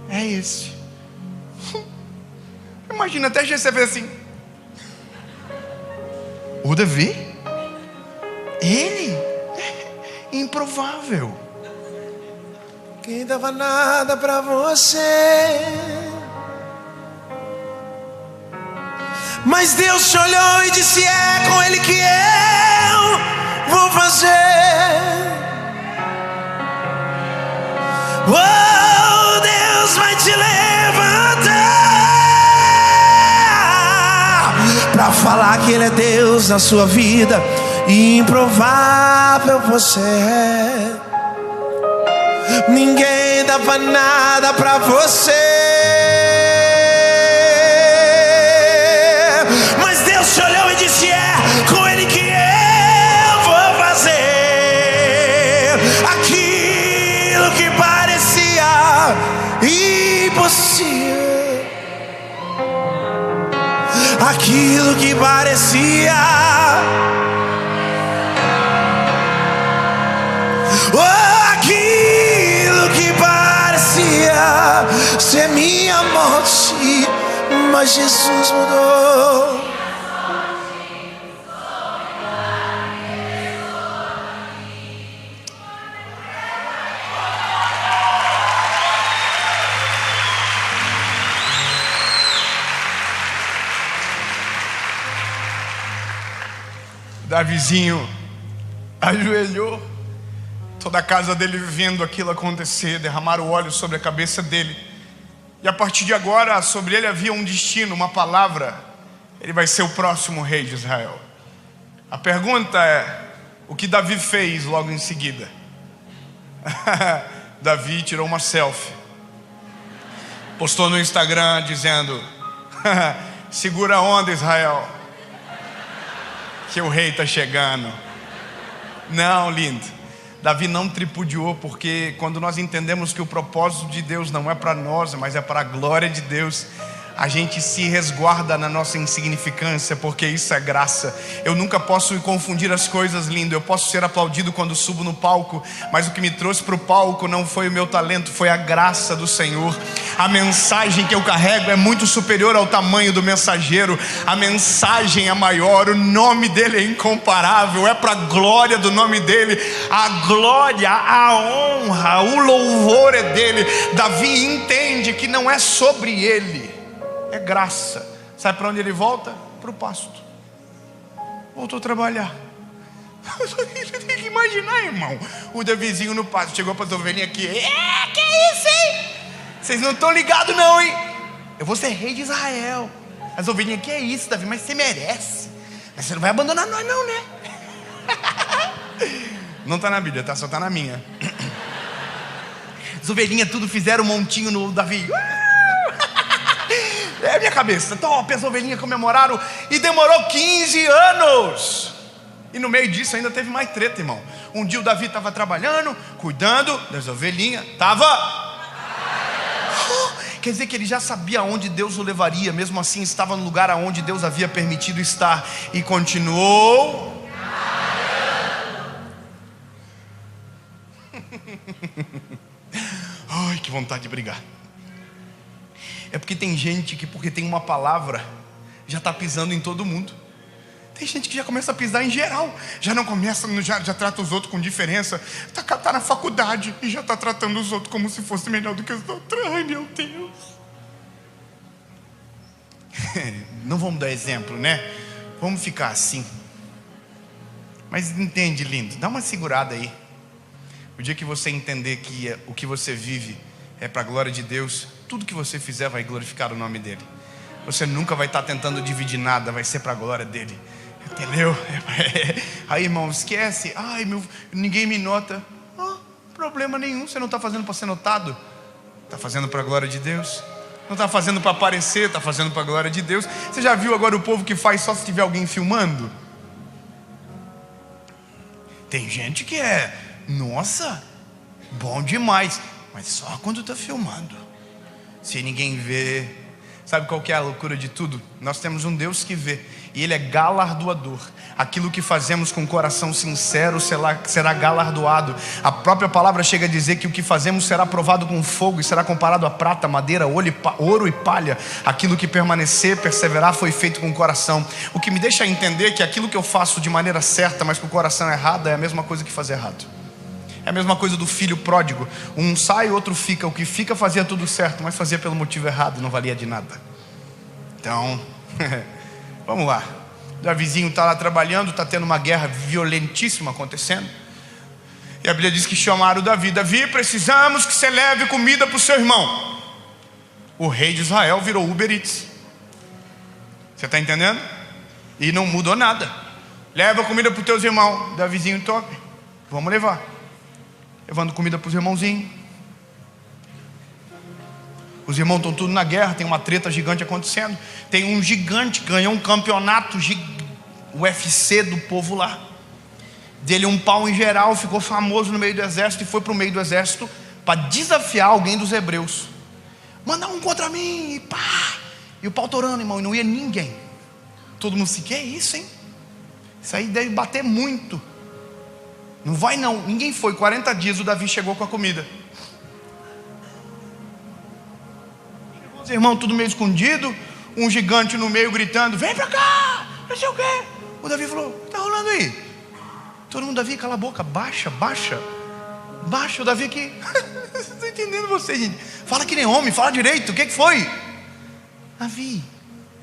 É esse. Imagina, até você vê assim: o Davi? Ele? Improvável. Quem dava nada pra você, mas Deus te olhou e disse: é com ele que eu vou fazer. Oh, Deus vai te levantar pra falar que ele é Deus na sua vida. Improvável você é. Ninguém dava nada pra você, mas Deus te olhou e disse: é com ele que eu vou fazer aquilo que parecia impossível, aquilo que parecia ser minha morte, mas Jesus mudou. Davizinho ajoelhou, toda a casa dele vendo aquilo acontecer, derramaram óleo sobre a cabeça dele. E a partir de agora, sobre ele havia um destino, uma palavra: ele vai ser o próximo rei de Israel. A pergunta é: o que Davi fez logo em seguida? Davi tirou uma selfie, postou no Instagram dizendo: segura a onda, Israel, que o rei está chegando. Não, lindo. Davi não tripudiou, porque quando nós entendemos que o propósito de Deus não é para nós, mas é para a glória de Deus, a gente se resguarda na nossa insignificância, porque isso é graça. Eu nunca posso confundir as coisas, lindo. Eu posso ser aplaudido quando subo no palco, mas o que me trouxe para o palco não foi o meu talento, foi a graça do Senhor. A mensagem que eu carrego é muito superior ao tamanho do mensageiro. A mensagem é maior, o nome dele é incomparável, é para a glória do nome dele. A glória, a honra, o louvor é dele. Davi entende que não é sobre ele, é graça. Sabe para onde ele volta? Para o pasto. Voltou a trabalhar. Você tem que imaginar, irmão, o Davizinho no pasto. Chegou para as ovelhinhas aqui. Que é isso, hein? Vocês não estão ligados não, hein? Eu vou ser rei de Israel. As ovelhinhas, que é isso, Davi? Mas você merece. Mas você não vai abandonar nós não, né? Não está na Bíblia, tá? Só está na minha. As ovelhinhas tudo fizeram um montinho no Davi. É a minha cabeça. Top, as ovelhinhas comemoraram. E demorou 15 anos. E no meio disso ainda teve mais treta, irmão. Um dia o Davi estava trabalhando, cuidando das ovelhinhas. Quer dizer que ele já sabia aonde Deus o levaria. Mesmo assim estava no lugar aonde Deus havia permitido estar. E continuou. Ai, que vontade de brigar. É porque tem gente que, porque tem uma palavra, já está pisando em todo mundo. Tem gente que já começa a pisar em geral. Já não começa, já trata os outros com diferença. Tá na faculdade e já está tratando os outros como se fosse melhor do que os outros. Ai, meu Deus. Não vamos dar exemplo, né? Vamos ficar assim. Mas entende, lindo, dá uma segurada aí. O dia que você entender que o que você vive é para a glória de Deus, tudo que você fizer vai glorificar o nome dele. Você nunca vai estar tentando dividir nada, vai ser para a glória dele. Entendeu? Aí, irmão, esquece. Ai, ninguém me nota. Problema nenhum. Você não está fazendo para ser notado, está fazendo para a glória de Deus. Não está fazendo para aparecer, está fazendo para a glória de Deus. Você já viu agora o povo que faz só se tiver alguém filmando? Tem gente que nossa, bom demais, mas só quando está filmando. Se ninguém vê. Sabe qual que é a loucura de tudo? Nós temos um Deus que vê, e Ele é galardoador. Aquilo que fazemos com coração sincero será galardoado. A própria palavra chega a dizer que o que fazemos será provado com fogo, e será comparado a prata, madeira, ouro e palha. Aquilo que permanecer, perseverar, foi feito com o coração. O que me deixa entender que aquilo que eu faço de maneira certa, mas com o coração errado, é a mesma coisa que fazer errado. É a mesma coisa do filho pródigo. Um sai, o outro fica. O que fica fazia tudo certo, mas fazia pelo motivo errado, não valia de nada. Então, vamos lá. O Davizinho está lá trabalhando, está tendo uma guerra violentíssima acontecendo. E a Bíblia diz que chamaram o Davi. Davi, precisamos que você leve comida para o seu irmão. O rei de Israel virou Uber Eats. Você está entendendo? E não mudou nada. Leva comida para os teus irmãos. Davizinho top. Vamos levar. Levando comida para os irmãozinhos. Os irmãos estão tudo na guerra. Tem uma treta gigante acontecendo. Tem um gigante que ganhou um campeonato UFC do povo lá. Dele um pau em geral. Ficou famoso no meio do exército. E foi para o meio do exército para desafiar alguém dos hebreus. Manda um contra mim. E pá. E o pau torando, irmão. E não ia ninguém. Todo mundo se, que é isso, hein? Isso aí deve bater muito. Não vai não, ninguém foi. 40 dias o Davi chegou com a comida. Os irmãos tudo meio escondido. Um gigante no meio gritando, vem pra cá, não sei o quê. O Davi falou, o que tá rolando aí? Todo mundo, Davi, cala a boca, baixa. O Davi aqui. Não estou entendendo você, gente. Fala que nem homem, fala direito, o que foi? Davi,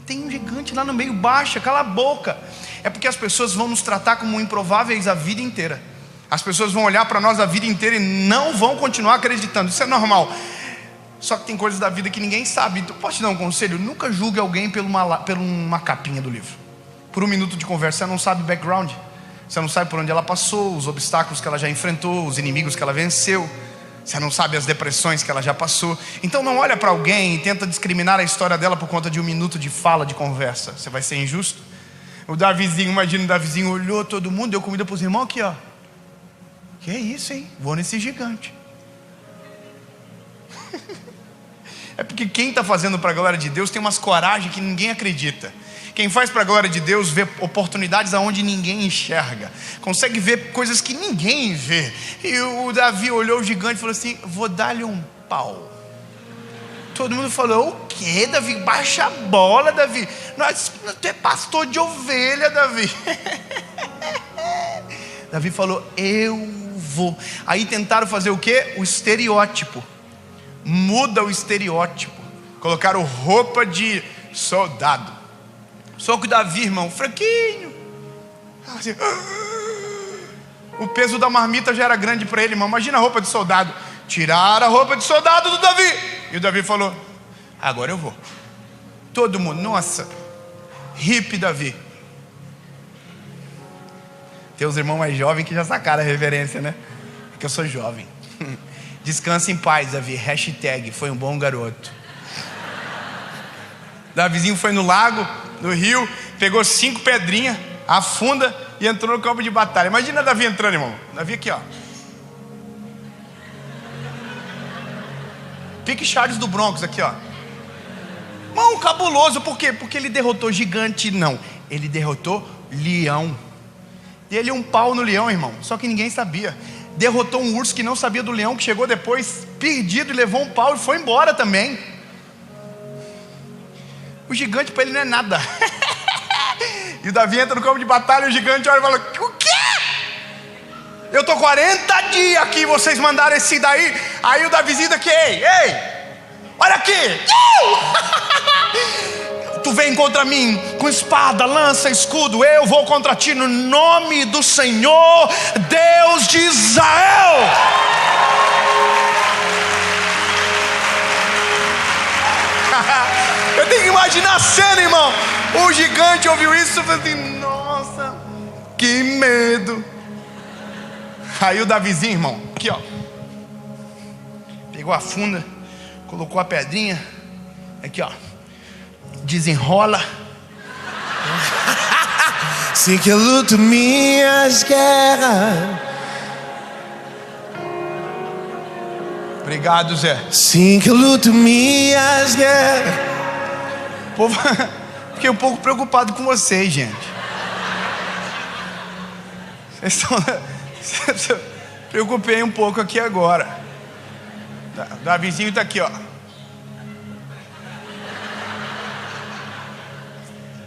tem um gigante lá no meio, baixa, cala a boca. É porque as pessoas vão nos tratar como improváveis a vida inteira. As pessoas vão olhar para nós a vida inteira e não vão continuar acreditando. Isso é normal. Só que tem coisas da vida que ninguém sabe. Então posso te dar um conselho? Nunca julgue alguém por uma capinha do livro. Por um minuto de conversa, você não sabe o background. Você não sabe por onde ela passou, os obstáculos que ela já enfrentou, os inimigos que ela venceu. Você não sabe as depressões que ela já passou. Então não olha para alguém e tenta discriminar a história dela por conta de 1 minuto de fala, de conversa. Você vai ser injusto. O Davizinho, imagina o Davizinho olhou todo mundo, deu comida para os irmãos aqui, ó. Que é isso, hein? Vou nesse gigante. É porque quem está fazendo para a glória de Deus tem umas coragem que ninguém acredita. Quem faz para a glória de Deus vê oportunidades aonde ninguém enxerga, consegue ver coisas que ninguém vê. E o Davi olhou o gigante e falou assim: vou dar-lhe um pau. Todo mundo falou: o que, Davi? Baixa a bola, Davi. Tu é pastor de ovelha, Davi. Davi falou: eu vou. Aí tentaram fazer o que? O estereótipo. Muda o estereótipo. Colocaram roupa de soldado. Só que o Davi, irmão, fraquinho. Assim, o peso da marmita já era grande para ele, irmão. Imagina a roupa de soldado. Tiraram a roupa de soldado do Davi. E o Davi falou: agora eu vou. Todo mundo, nossa, hippie Davi. Tem os irmãos mais jovens que já sacaram a referência, né? Porque eu sou jovem. Descansa em paz, Davi. Hashtag, foi um bom garoto. Davizinho foi no lago, no rio, pegou 5 pedrinhas, afunda e entrou no campo de batalha. Imagina Davi entrando, irmão. Davi aqui, ó. Pique Charles do Broncos aqui, ó. Irmão, cabuloso. Por quê? Porque ele derrotou gigante, não. Ele derrotou leão. Deu um pau no leão, irmão. Só que ninguém sabia. Derrotou um urso que não sabia do leão, que chegou depois perdido e levou um pau e foi embora também. O gigante para ele não é nada. E o Davi entra no campo de batalha e o gigante olha e fala: o quê? Eu tô 40 dias aqui, vocês mandaram esse daí. Aí o Davizinho daqui: ei, olha aqui. Tu vem contra mim com espada, lança, escudo. Eu vou contra ti no nome do Senhor, Deus de Israel. Eu tenho que imaginar a cena, irmão. O gigante ouviu isso e falou assim: nossa, que medo. Aí o Davizinho, irmão, aqui ó, pegou a funda, colocou a pedrinha, aqui ó, desenrola. Sim que eu luto minhas guerras. Obrigado, Zé. Sim que eu luto minhas guerras. Povo, fiquei um pouco preocupado com vocês, gente. Vocês estão... Preocupei um pouco aqui agora. Davizinho está aqui, ó.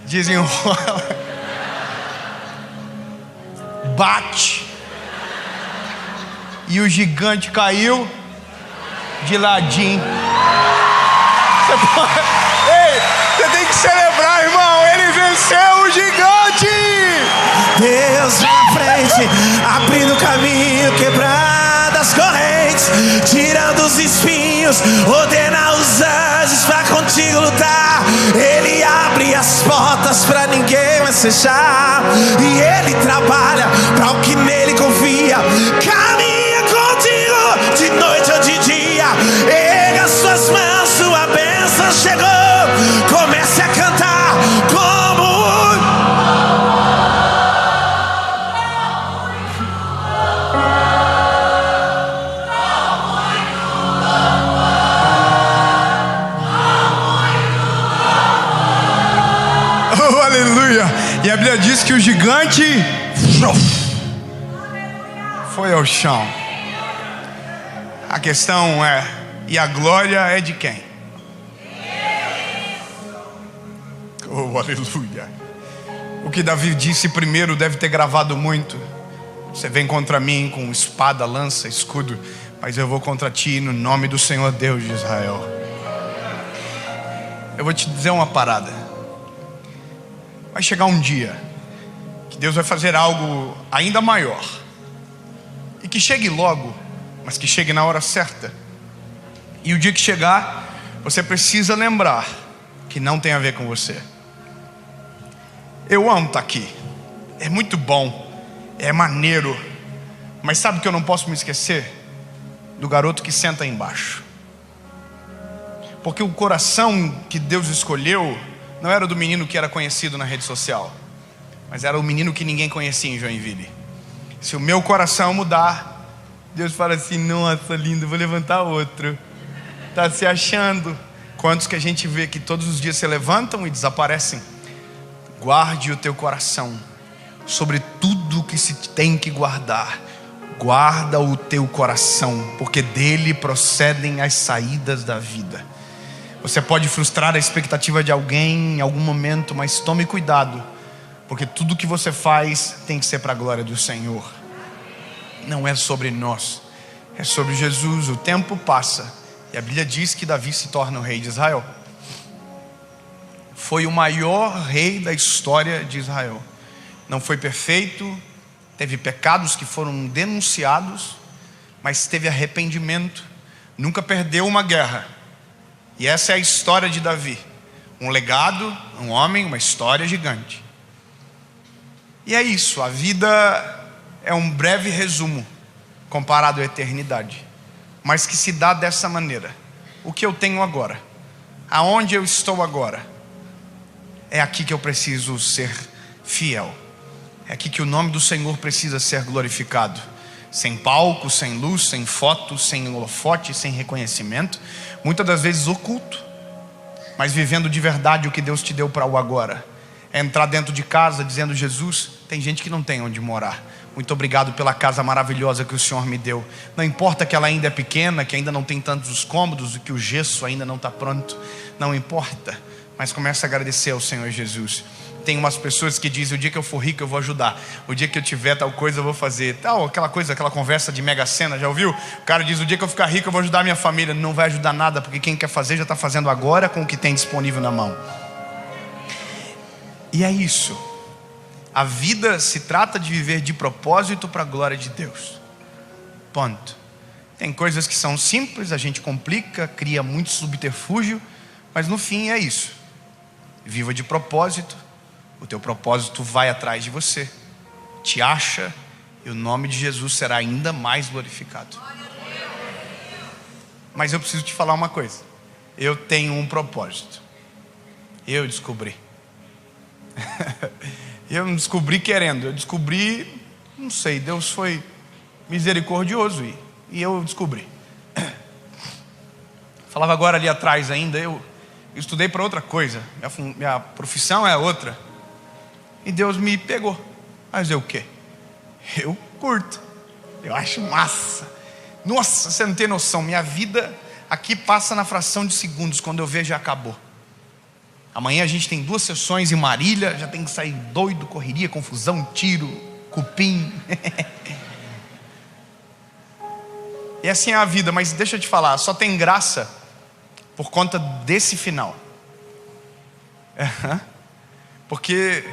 Desenrola. Bate. E o gigante caiu de ladinho. Ei, você tem que celebrar, irmão. Ele venceu o gigante. Deus na frente, abrindo caminho, quebrando as correntes, tirando os espinhos, ordena os anjos pra contigo lutar. Ele abre as portas pra ninguém mais fechar, e ele trabalha pra o que nele confia. Caminha contigo de noite ou de dia. Erga suas mãos, sua bênção chegou. Comece a cantar como aleluia. E a Bíblia diz que o gigante foi ao chão. A questão é: e a glória é de quem? Oh, aleluia. O que Davi disse primeiro deve ter gravado muito. Você vem contra mim com espada, lança, escudo, mas eu vou contra ti no nome do Senhor Deus de Israel. Eu vou te dizer uma parada. Vai chegar um dia que Deus vai fazer algo ainda maior, e que chegue logo, mas que chegue na hora certa. E o dia que chegar, você precisa lembrar que não tem a ver com você. Eu amo estar aqui, é muito bom, é maneiro, mas sabe o que eu não posso me esquecer? do garoto que senta aí embaixo. Porque o coração que Deus escolheu não era do menino que era conhecido na rede social, mas era o menino que ninguém conhecia em Joinville. Se o meu coração mudar, Deus fala assim: nossa, lindo, vou levantar outro. Está se achando. Quantos que a gente vê que todos os dias se levantam e desaparecem? Guarde o teu coração. Sobre tudo que se tem que guardar, guarda o teu coração, porque dele procedem as saídas da vida. Você pode frustrar a expectativa de alguém em algum momento, mas tome cuidado, porque tudo que você faz tem que ser para a glória do Senhor. Não é sobre nós, é sobre Jesus. O tempo passa e a Bíblia diz que Davi se torna o rei de Israel. Foi o maior rei da história de Israel. Não foi perfeito, teve pecados que foram denunciados, mas teve arrependimento, nunca perdeu uma guerra. E essa é a história de Davi. Um legado, um homem, uma história gigante. E é isso, a vida é um breve resumo comparado à eternidade, mas que se dá dessa maneira. O que eu tenho agora, aonde eu estou agora, é aqui que eu preciso ser fiel. É aqui que o nome do Senhor precisa ser glorificado. Sem palco, sem luz, sem foto, sem holofote, sem reconhecimento. Muitas das vezes oculto, mas vivendo de verdade o que Deus te deu para o agora. É entrar dentro de casa dizendo: Jesus, tem gente que não tem onde morar. Muito obrigado pela casa maravilhosa que o Senhor me deu. Não importa que ela ainda é pequena, que ainda não tem tantos cômodos, que o gesso ainda não está pronto. Não importa, mas comece a agradecer ao Senhor Jesus. Tem umas pessoas que dizem: o dia que eu for rico eu vou ajudar, o dia que eu tiver tal coisa eu vou fazer tal, aquela coisa, aquela conversa de mega sena, já ouviu? O cara diz: o dia que eu ficar rico eu vou ajudar a minha família. Não vai ajudar nada, porque quem quer fazer já está fazendo agora com o que tem disponível na mão. E é isso. A vida se trata de viver de propósito para a glória de Deus. Ponto. Tem coisas que são simples, a gente complica, cria muito subterfúgio, mas no fim é isso. Viva de propósito. O teu propósito vai atrás de você, te acha, e o nome de Jesus será ainda mais glorificado. Mas eu preciso te falar uma coisa. Eu tenho um propósito. Eu descobri. Eu não descobri querendo, eu descobri, não sei, Deus foi misericordioso e eu descobri. Falava agora ali atrás ainda, eu estudei para outra coisa, minha profissão é outra. E Deus me pegou. Mas eu o quê? Eu curto. Eu acho massa. Nossa, você não tem noção. Minha vida aqui passa na fração de segundos. Quando eu vejo já acabou. Amanhã a gente tem 2 sessões em Marília. Já tem que sair doido, correria, confusão, tiro, cupim. E assim é a vida. Mas deixa eu te falar, só tem graça por conta desse final. Porque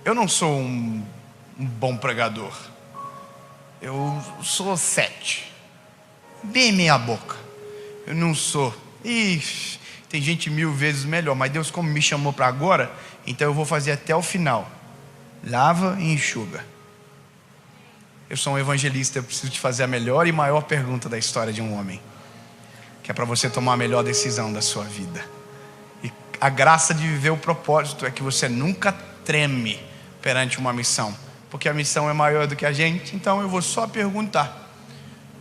eu não sou um bom pregador. Eu sou 7. Bem meia boca. Eu não sou. Ixi, tem gente 1000 vezes melhor. Mas Deus, como me chamou para agora, então eu vou fazer até o final. Lava e enxuga. Eu sou um evangelista. Eu preciso te fazer a melhor e maior pergunta da história de um homem, que é para você tomar a melhor decisão da sua vida. E a graça de viver o propósito é que você nunca treme perante uma missão, porque a missão é maior do que a gente. Então eu vou só perguntar.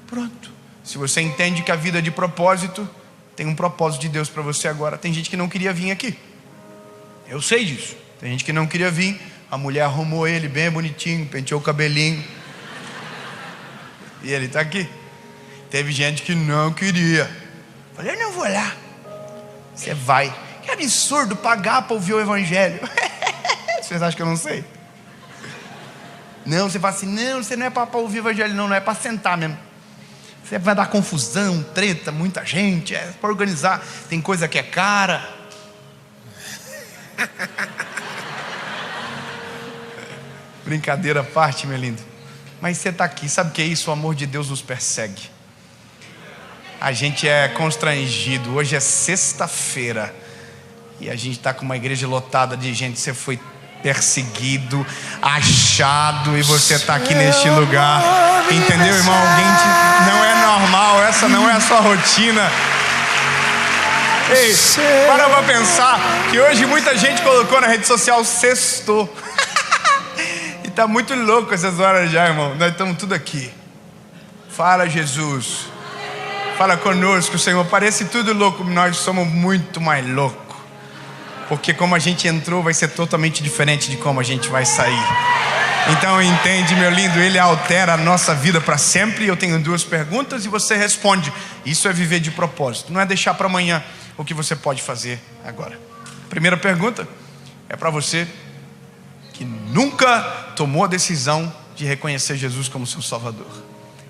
Pronto. Se você entende que a vida é de propósito, tem um propósito de Deus para você agora. Tem gente que não queria vir aqui, eu sei disso. Tem gente que não queria vir. A mulher arrumou ele bem bonitinho, penteou o cabelinho e ele está aqui. Teve gente que não queria. Falei: eu não vou lá. Você vai. Que absurdo pagar para ouvir o evangelho. Vocês acham que eu não sei? Não, você fala assim: não, você não é para ouvir o evangelho, não é para sentar mesmo. Você vai dar confusão, treta, muita gente, é para organizar. Tem coisa que é cara. Brincadeira à parte, meu lindo. Mas você está aqui, sabe o que é isso? O amor de Deus nos persegue. A gente é constrangido. Hoje é sexta-feira e a gente está com uma igreja lotada de gente. Você foi perseguido, achado, e você está aqui neste lugar. Entendeu, irmão? Não é normal, essa não é a sua rotina. Ei, para pra pensar que hoje muita gente colocou na rede social sextou. E tá muito louco essas horas já, irmão. Nós estamos tudo aqui. Fala, Jesus. Fala conosco, Senhor. Parece tudo louco, nós somos muito mais loucos. Porque como a gente entrou vai ser totalmente diferente de como a gente vai sair. Então entende, meu lindo, Ele altera a nossa vida para sempre. Eu tenho 2 perguntas e você responde. Isso é viver de propósito, não é deixar para amanhã o que você pode fazer agora. Primeira pergunta é para você que nunca tomou a decisão de reconhecer Jesus como seu Salvador.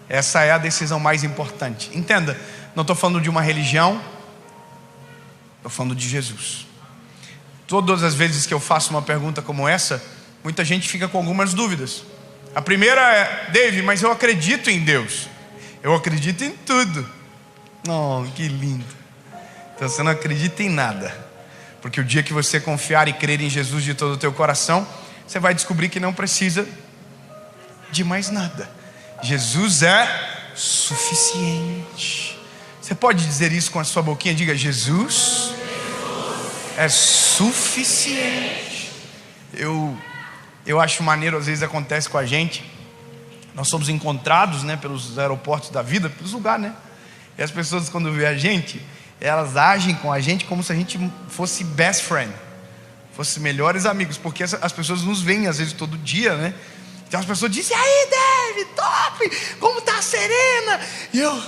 Essa é a decisão mais importante. Entenda, não estou falando de uma religião, estou falando de Jesus. Todas as vezes que eu faço uma pergunta como essa, muita gente fica com algumas dúvidas. A primeira é: Dave, mas eu acredito em Deus. Eu acredito em tudo. Oh, que lindo. Então você não acredita em nada. Porque o dia que você confiar e crer em Jesus de todo o teu coração, você vai descobrir que não precisa de mais nada. Jesus é suficiente. Você pode dizer isso com a sua boquinha? Diga: Jesus é suficiente. Eu acho maneiro, às vezes acontece com a gente. Nós somos encontrados, né, pelos aeroportos da vida, pelos lugares, né? E as pessoas, quando vê a gente, elas agem com a gente como se a gente fosse best friend, fosse melhores amigos, porque as pessoas nos veem às vezes todo dia, né? Então as pessoas dizem: e aí, Dave, top, como tá a Serena? E eu,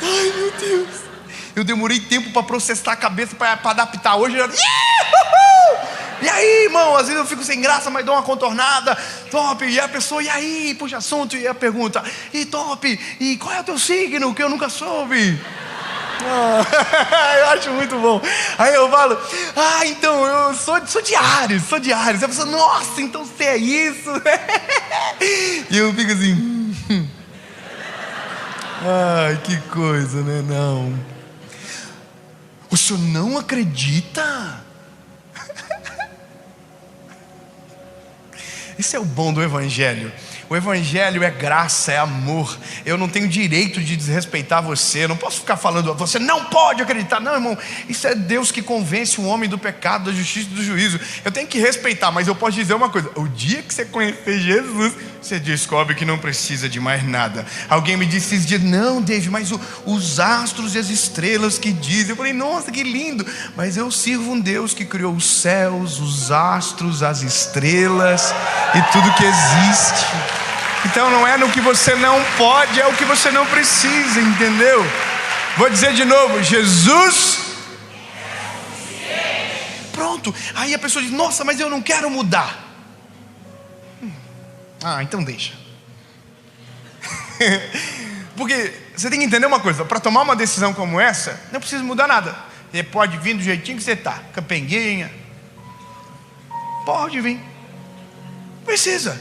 ai meu Deus, eu demorei tempo para processar a cabeça, para adaptar. Hoje eu, e aí, irmão, às vezes eu fico sem graça, mas dou uma contornada, top, e a pessoa, e aí, puxa assunto, e a pergunta, e top, e qual é o teu signo, que eu nunca soube? Eu acho muito bom. Aí eu falo: então eu sou de Áries, E a pessoa: nossa, então você é isso? E eu fico assim, ai, que coisa, né? Não. O senhor não acredita? Esse é o bom do Evangelho. O Evangelho é graça, é amor. Eu não tenho direito de desrespeitar você. Eu não posso ficar falando: você não pode acreditar. Não, irmão, isso é Deus que convence o homem do pecado, da justiça e do juízo. Eu tenho que respeitar, mas eu posso dizer uma coisa: o dia que você conhecer Jesus, você descobre que não precisa de mais nada. Alguém me disse esses dias: não, Dave, mas os astros e as estrelas que dizem. Eu falei: nossa, que lindo. Mas eu sirvo um Deus que criou os céus, os astros, as estrelas e tudo que existe. Então não é no que você não pode, é o que você não precisa, entendeu? Vou dizer de novo: Jesus. Pronto. Aí a pessoa diz: nossa, mas eu não quero mudar. Então deixa. Porque você tem que entender uma coisa: para tomar uma decisão como essa, não precisa mudar nada. Você pode vir do jeitinho que você está, capenguinha. Pode vir. Precisa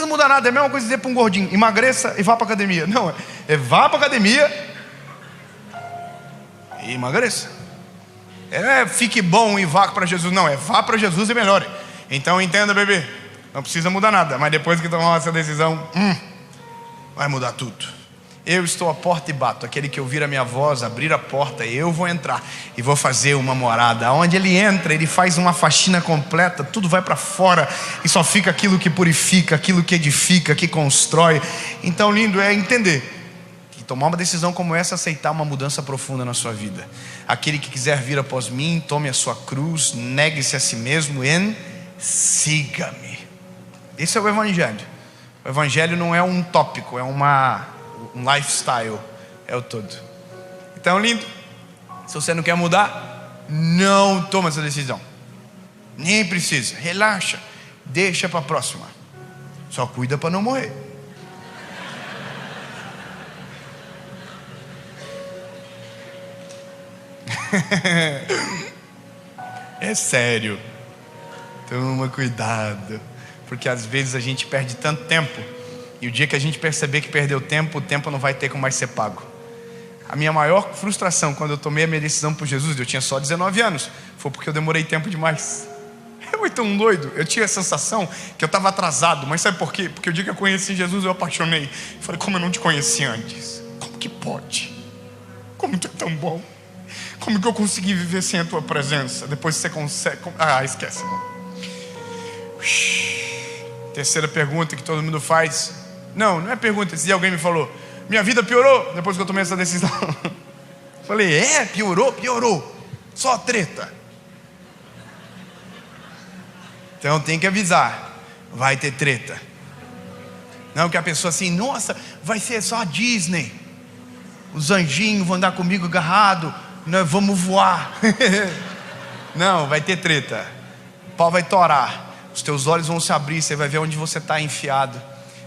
mudar nada. É a mesma coisa dizer para um gordinho: emagreça e vá para academia. Não, vá para academia e emagreça. Fique bom e vá para Jesus. Não, vá para Jesus e melhore. Então entenda, bebê, não precisa mudar nada. Mas depois que tomar essa decisão, vai mudar tudo. Eu estou à porta e bato. Aquele que ouvir a minha voz, abrir a porta, eu vou entrar e vou fazer uma morada. Onde ele entra, ele faz uma faxina completa. Tudo vai para fora e só fica aquilo que purifica, aquilo que edifica, que constrói. Então, lindo é entender que tomar uma decisão como essa é aceitar uma mudança profunda na sua vida. Aquele que quiser vir após mim, tome a sua cruz, negue-se a si mesmo e siga-me. Esse é o Evangelho. O Evangelho não é um tópico, é um lifestyle, é o todo. Então, lindo, se você não quer mudar, não toma essa decisão. Nem precisa, relaxa, deixa para a próxima. Só cuida para não morrer. É sério. Toma cuidado, porque às vezes a gente perde tanto tempo. E o dia que a gente perceber que perdeu tempo, o tempo não vai ter como mais ser pago. A minha maior frustração quando eu tomei a minha decisão por Jesus, eu tinha só 19 anos, foi porque eu demorei tempo demais. Eu foi tão doido. Eu tinha a sensação que eu estava atrasado. Mas sabe por quê? Porque o dia que eu conheci Jesus, eu apaixonei. Eu falei, como eu não te conheci antes? Como que pode? Como tu é tão bom? Como que eu consegui viver sem a tua presença? Depois você consegue... esquece, irmão. Terceira pergunta que todo mundo faz. Não é pergunta. Esse dia alguém me falou, minha vida piorou depois que eu tomei essa decisão. Falei, piorou? Piorou. Só treta. Então tem que avisar, vai ter treta. Não que a pessoa assim, nossa, vai ser só a Disney. Os anjinhos vão andar comigo agarrado, nós vamos voar. Não, vai ter treta. O pau vai torar. Os teus olhos vão se abrir, você vai ver onde você está enfiado.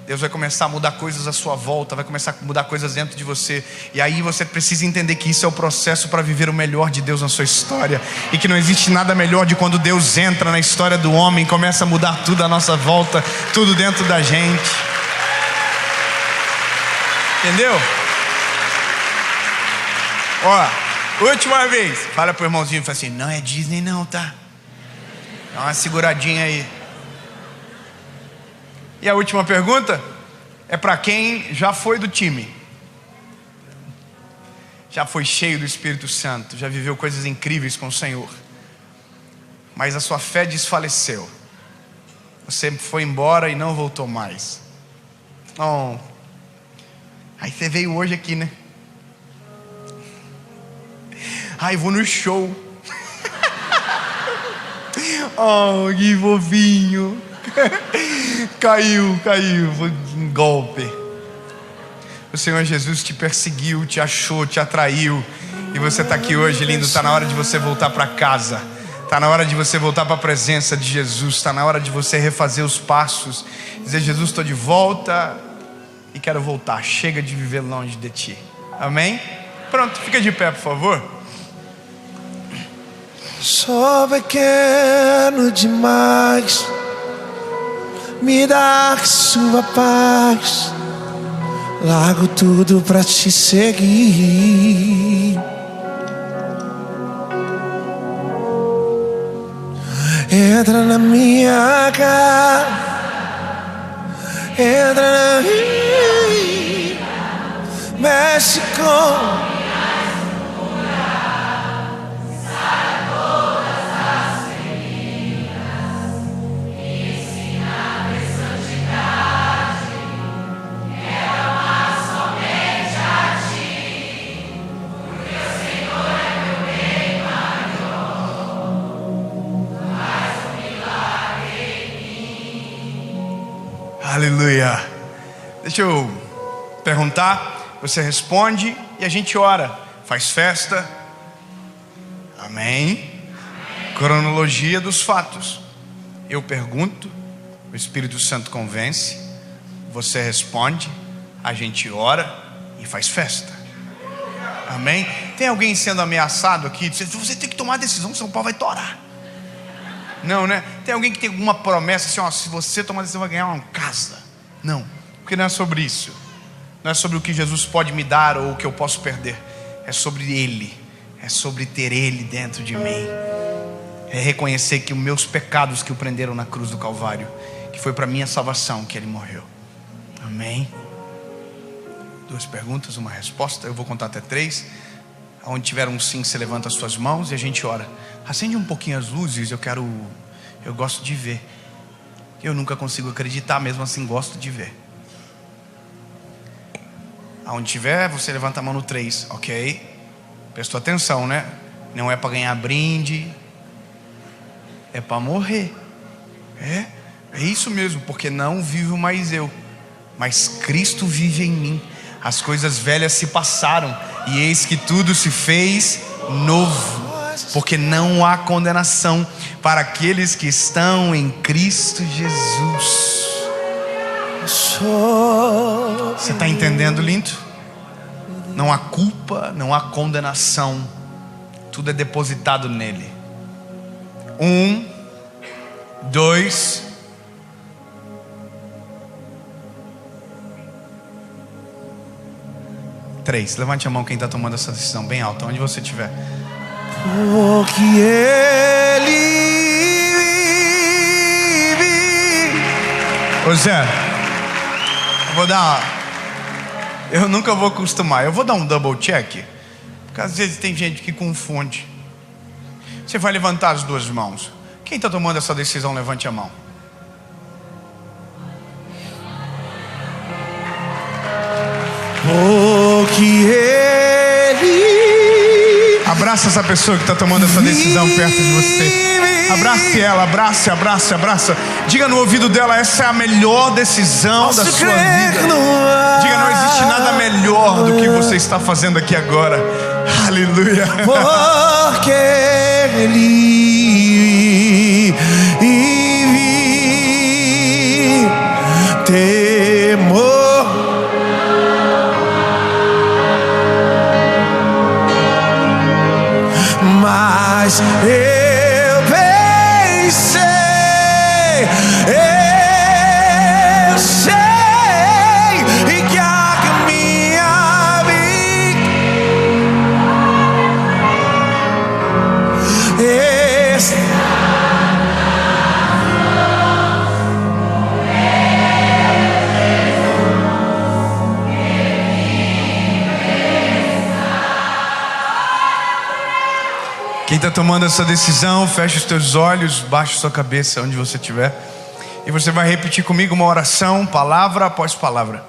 Deus vai começar a mudar coisas à sua volta, vai começar a mudar coisas dentro de você. E aí você precisa entender que isso é o processo para viver o melhor de Deus na sua história. E que não existe nada melhor de quando Deus entra na história do homem, começa a mudar tudo à nossa volta, tudo dentro da gente. Entendeu? Última vez. Fala pro irmãozinho e fala assim, não é Disney não, tá? Dá uma seguradinha aí. E a última pergunta é para quem já foi do time, já foi cheio do Espírito Santo, já viveu coisas incríveis com o Senhor, mas a sua fé desfaleceu. Você foi embora e não voltou mais. Aí você veio hoje aqui, né? Vou no show. Que fofinho. Caiu, foi um golpe. O Senhor Jesus te perseguiu, te achou, te atraiu. E você está aqui hoje, lindo. Está na hora de você voltar para casa. Está na hora de você voltar para a presença de Jesus. Está na hora de você refazer os passos. Dizer, Jesus, estou de volta e quero voltar. Chega de viver longe de ti. Amém? Pronto, fica de pé, por favor. Sou pequeno demais, me dá sua paz, largo tudo pra te seguir. Entra na minha casa, entra na minha, mexe com Aleluia. Deixa eu perguntar, você responde e a gente ora, faz festa. Amém? Cronologia dos fatos. Eu pergunto, o Espírito Santo convence, você responde, a gente ora e faz festa. Amém? Tem alguém sendo ameaçado aqui? Você tem que tomar a decisão, senão o pau vai torar. Não, né? Tem alguém que tem alguma promessa assim, se você tomar a decisão vai ganhar uma casa. Não, porque não é sobre isso. Não é sobre o que Jesus pode me dar ou o que eu posso perder. É sobre Ele. É sobre ter Ele dentro de mim. É reconhecer que os meus pecados que o prenderam na cruz do Calvário, que foi para minha salvação que Ele morreu. Amém? 2 perguntas, uma resposta. Eu vou contar até 3. Onde tiver um sim, você levanta as suas mãos e a gente ora. Acende um pouquinho as luzes, eu gosto de ver. Eu nunca consigo acreditar, mesmo assim gosto de ver. Aonde tiver, você levanta a mão no 3, ok? Prestou atenção, né? Não é para ganhar brinde, é para morrer. É isso mesmo, porque não vivo mais eu, mas Cristo vive em mim. As coisas velhas se passaram e eis que tudo se fez novo. Porque não há condenação para aqueles que estão em Cristo Jesus. Você está entendendo, lindo? Não há culpa, não há condenação. Tudo é depositado nele. 1, 2, 3. Levante a mão quem está tomando essa decisão bem alta, onde você estiver. Porque Ele Ô Zé, eu nunca vou acostumar. Eu vou dar um double check, porque às vezes tem gente que confunde. Você vai levantar as duas mãos. Quem está tomando essa decisão, levante a mão. Que ele abraça essa pessoa que está tomando essa decisão perto de você. Abrace ela, abrace. Diga no ouvido dela: essa é a melhor decisão da sua vida. Diga: não existe nada melhor do que você está fazendo aqui agora. Aleluia. Porque ele vive temor. Mas eu pensei, eu sei, e que a minha vida Quem está tomando essa decisão, feche os teus olhos, baixe sua cabeça onde você estiver. E você vai repetir comigo uma oração, palavra após palavra.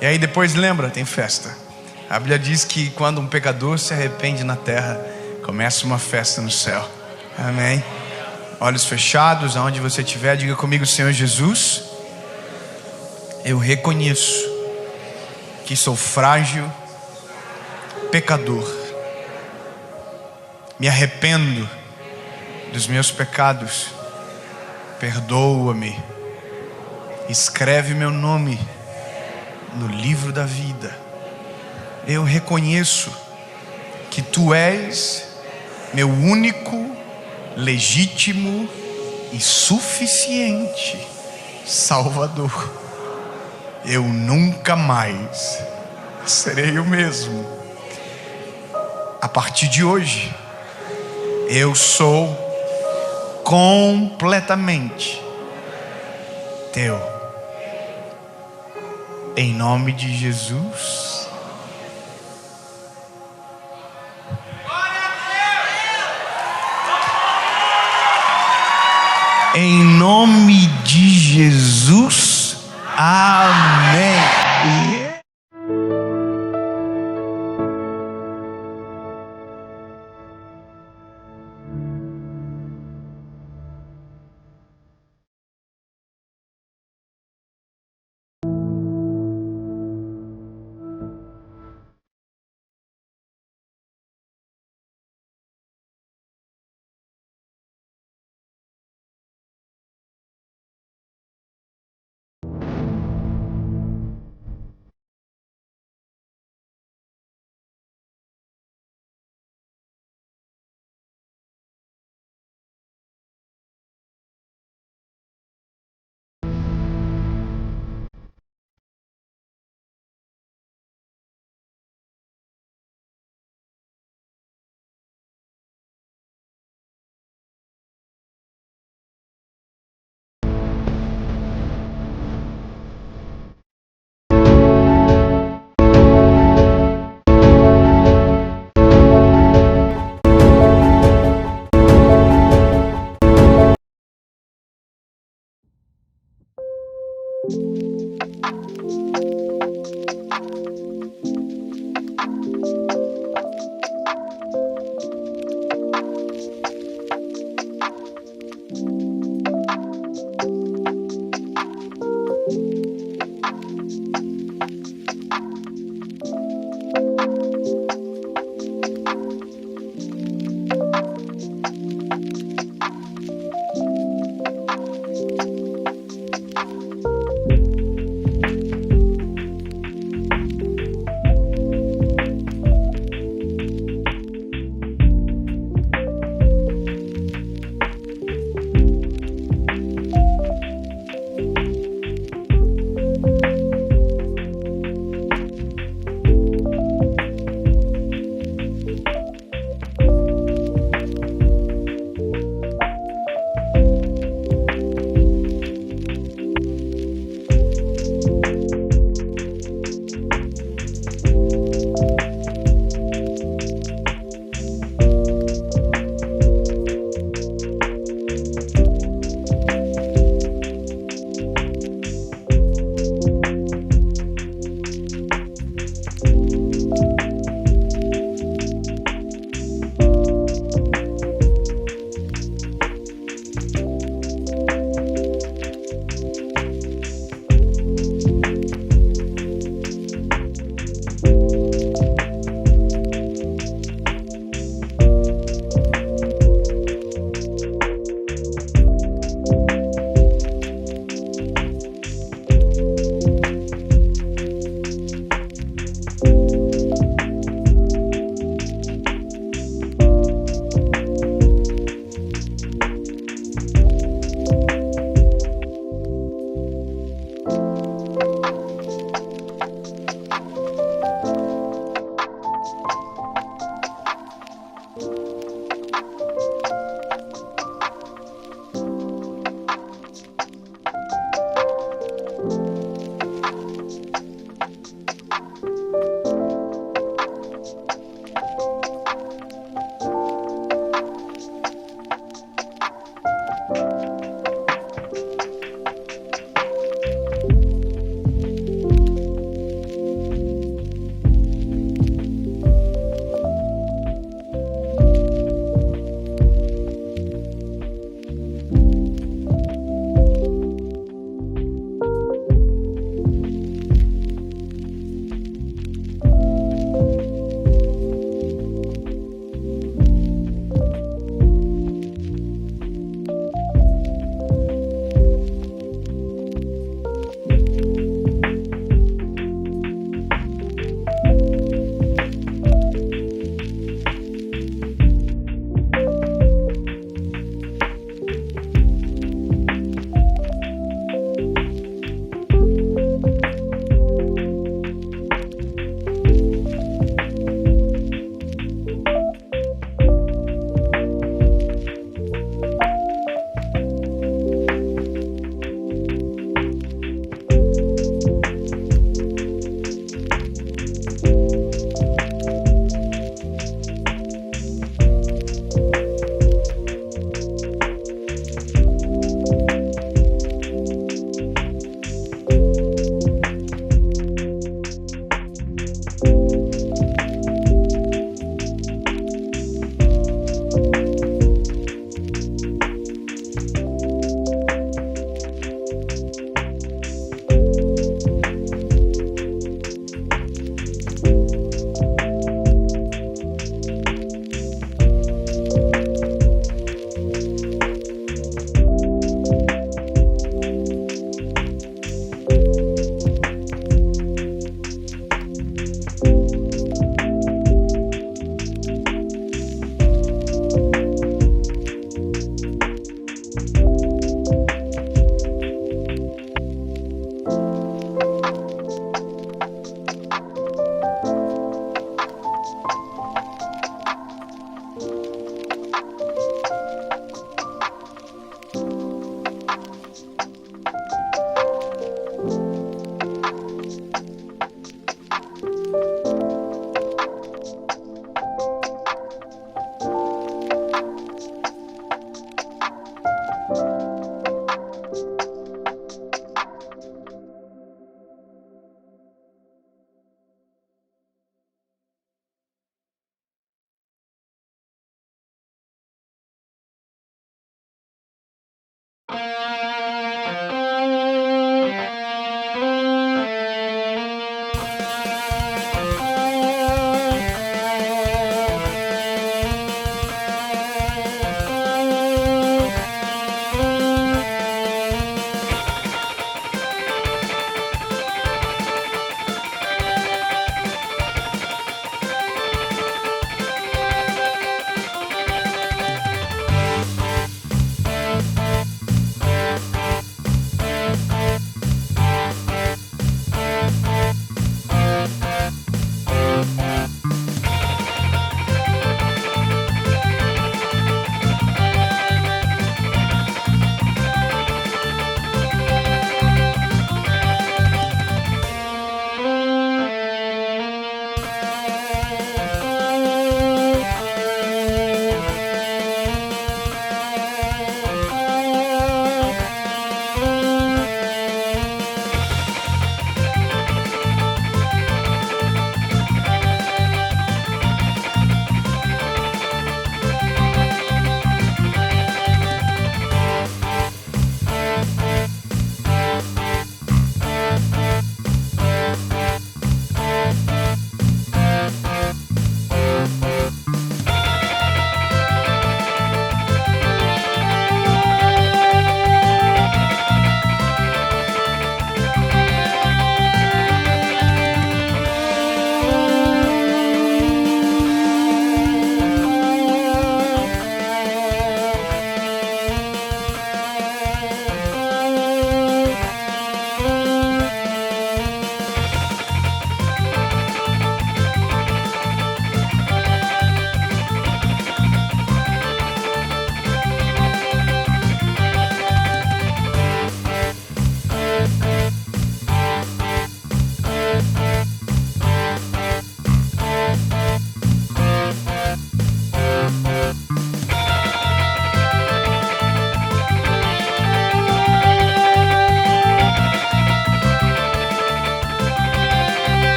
E aí depois lembra, tem festa. A Bíblia diz que quando um pecador se arrepende na terra, começa uma festa no céu. Amém? Olhos fechados, aonde você estiver, diga comigo: Senhor Jesus, eu reconheço que sou frágil, pecador. Me arrependo dos meus pecados. Perdoa-me. Escreve meu nome no livro da vida. Eu reconheço que Tu és meu único, legítimo e suficiente Salvador. Eu nunca mais serei o mesmo. A partir de hoje, eu sou completamente Teu. Em nome de Jesus. Em nome de Jesus. Amém.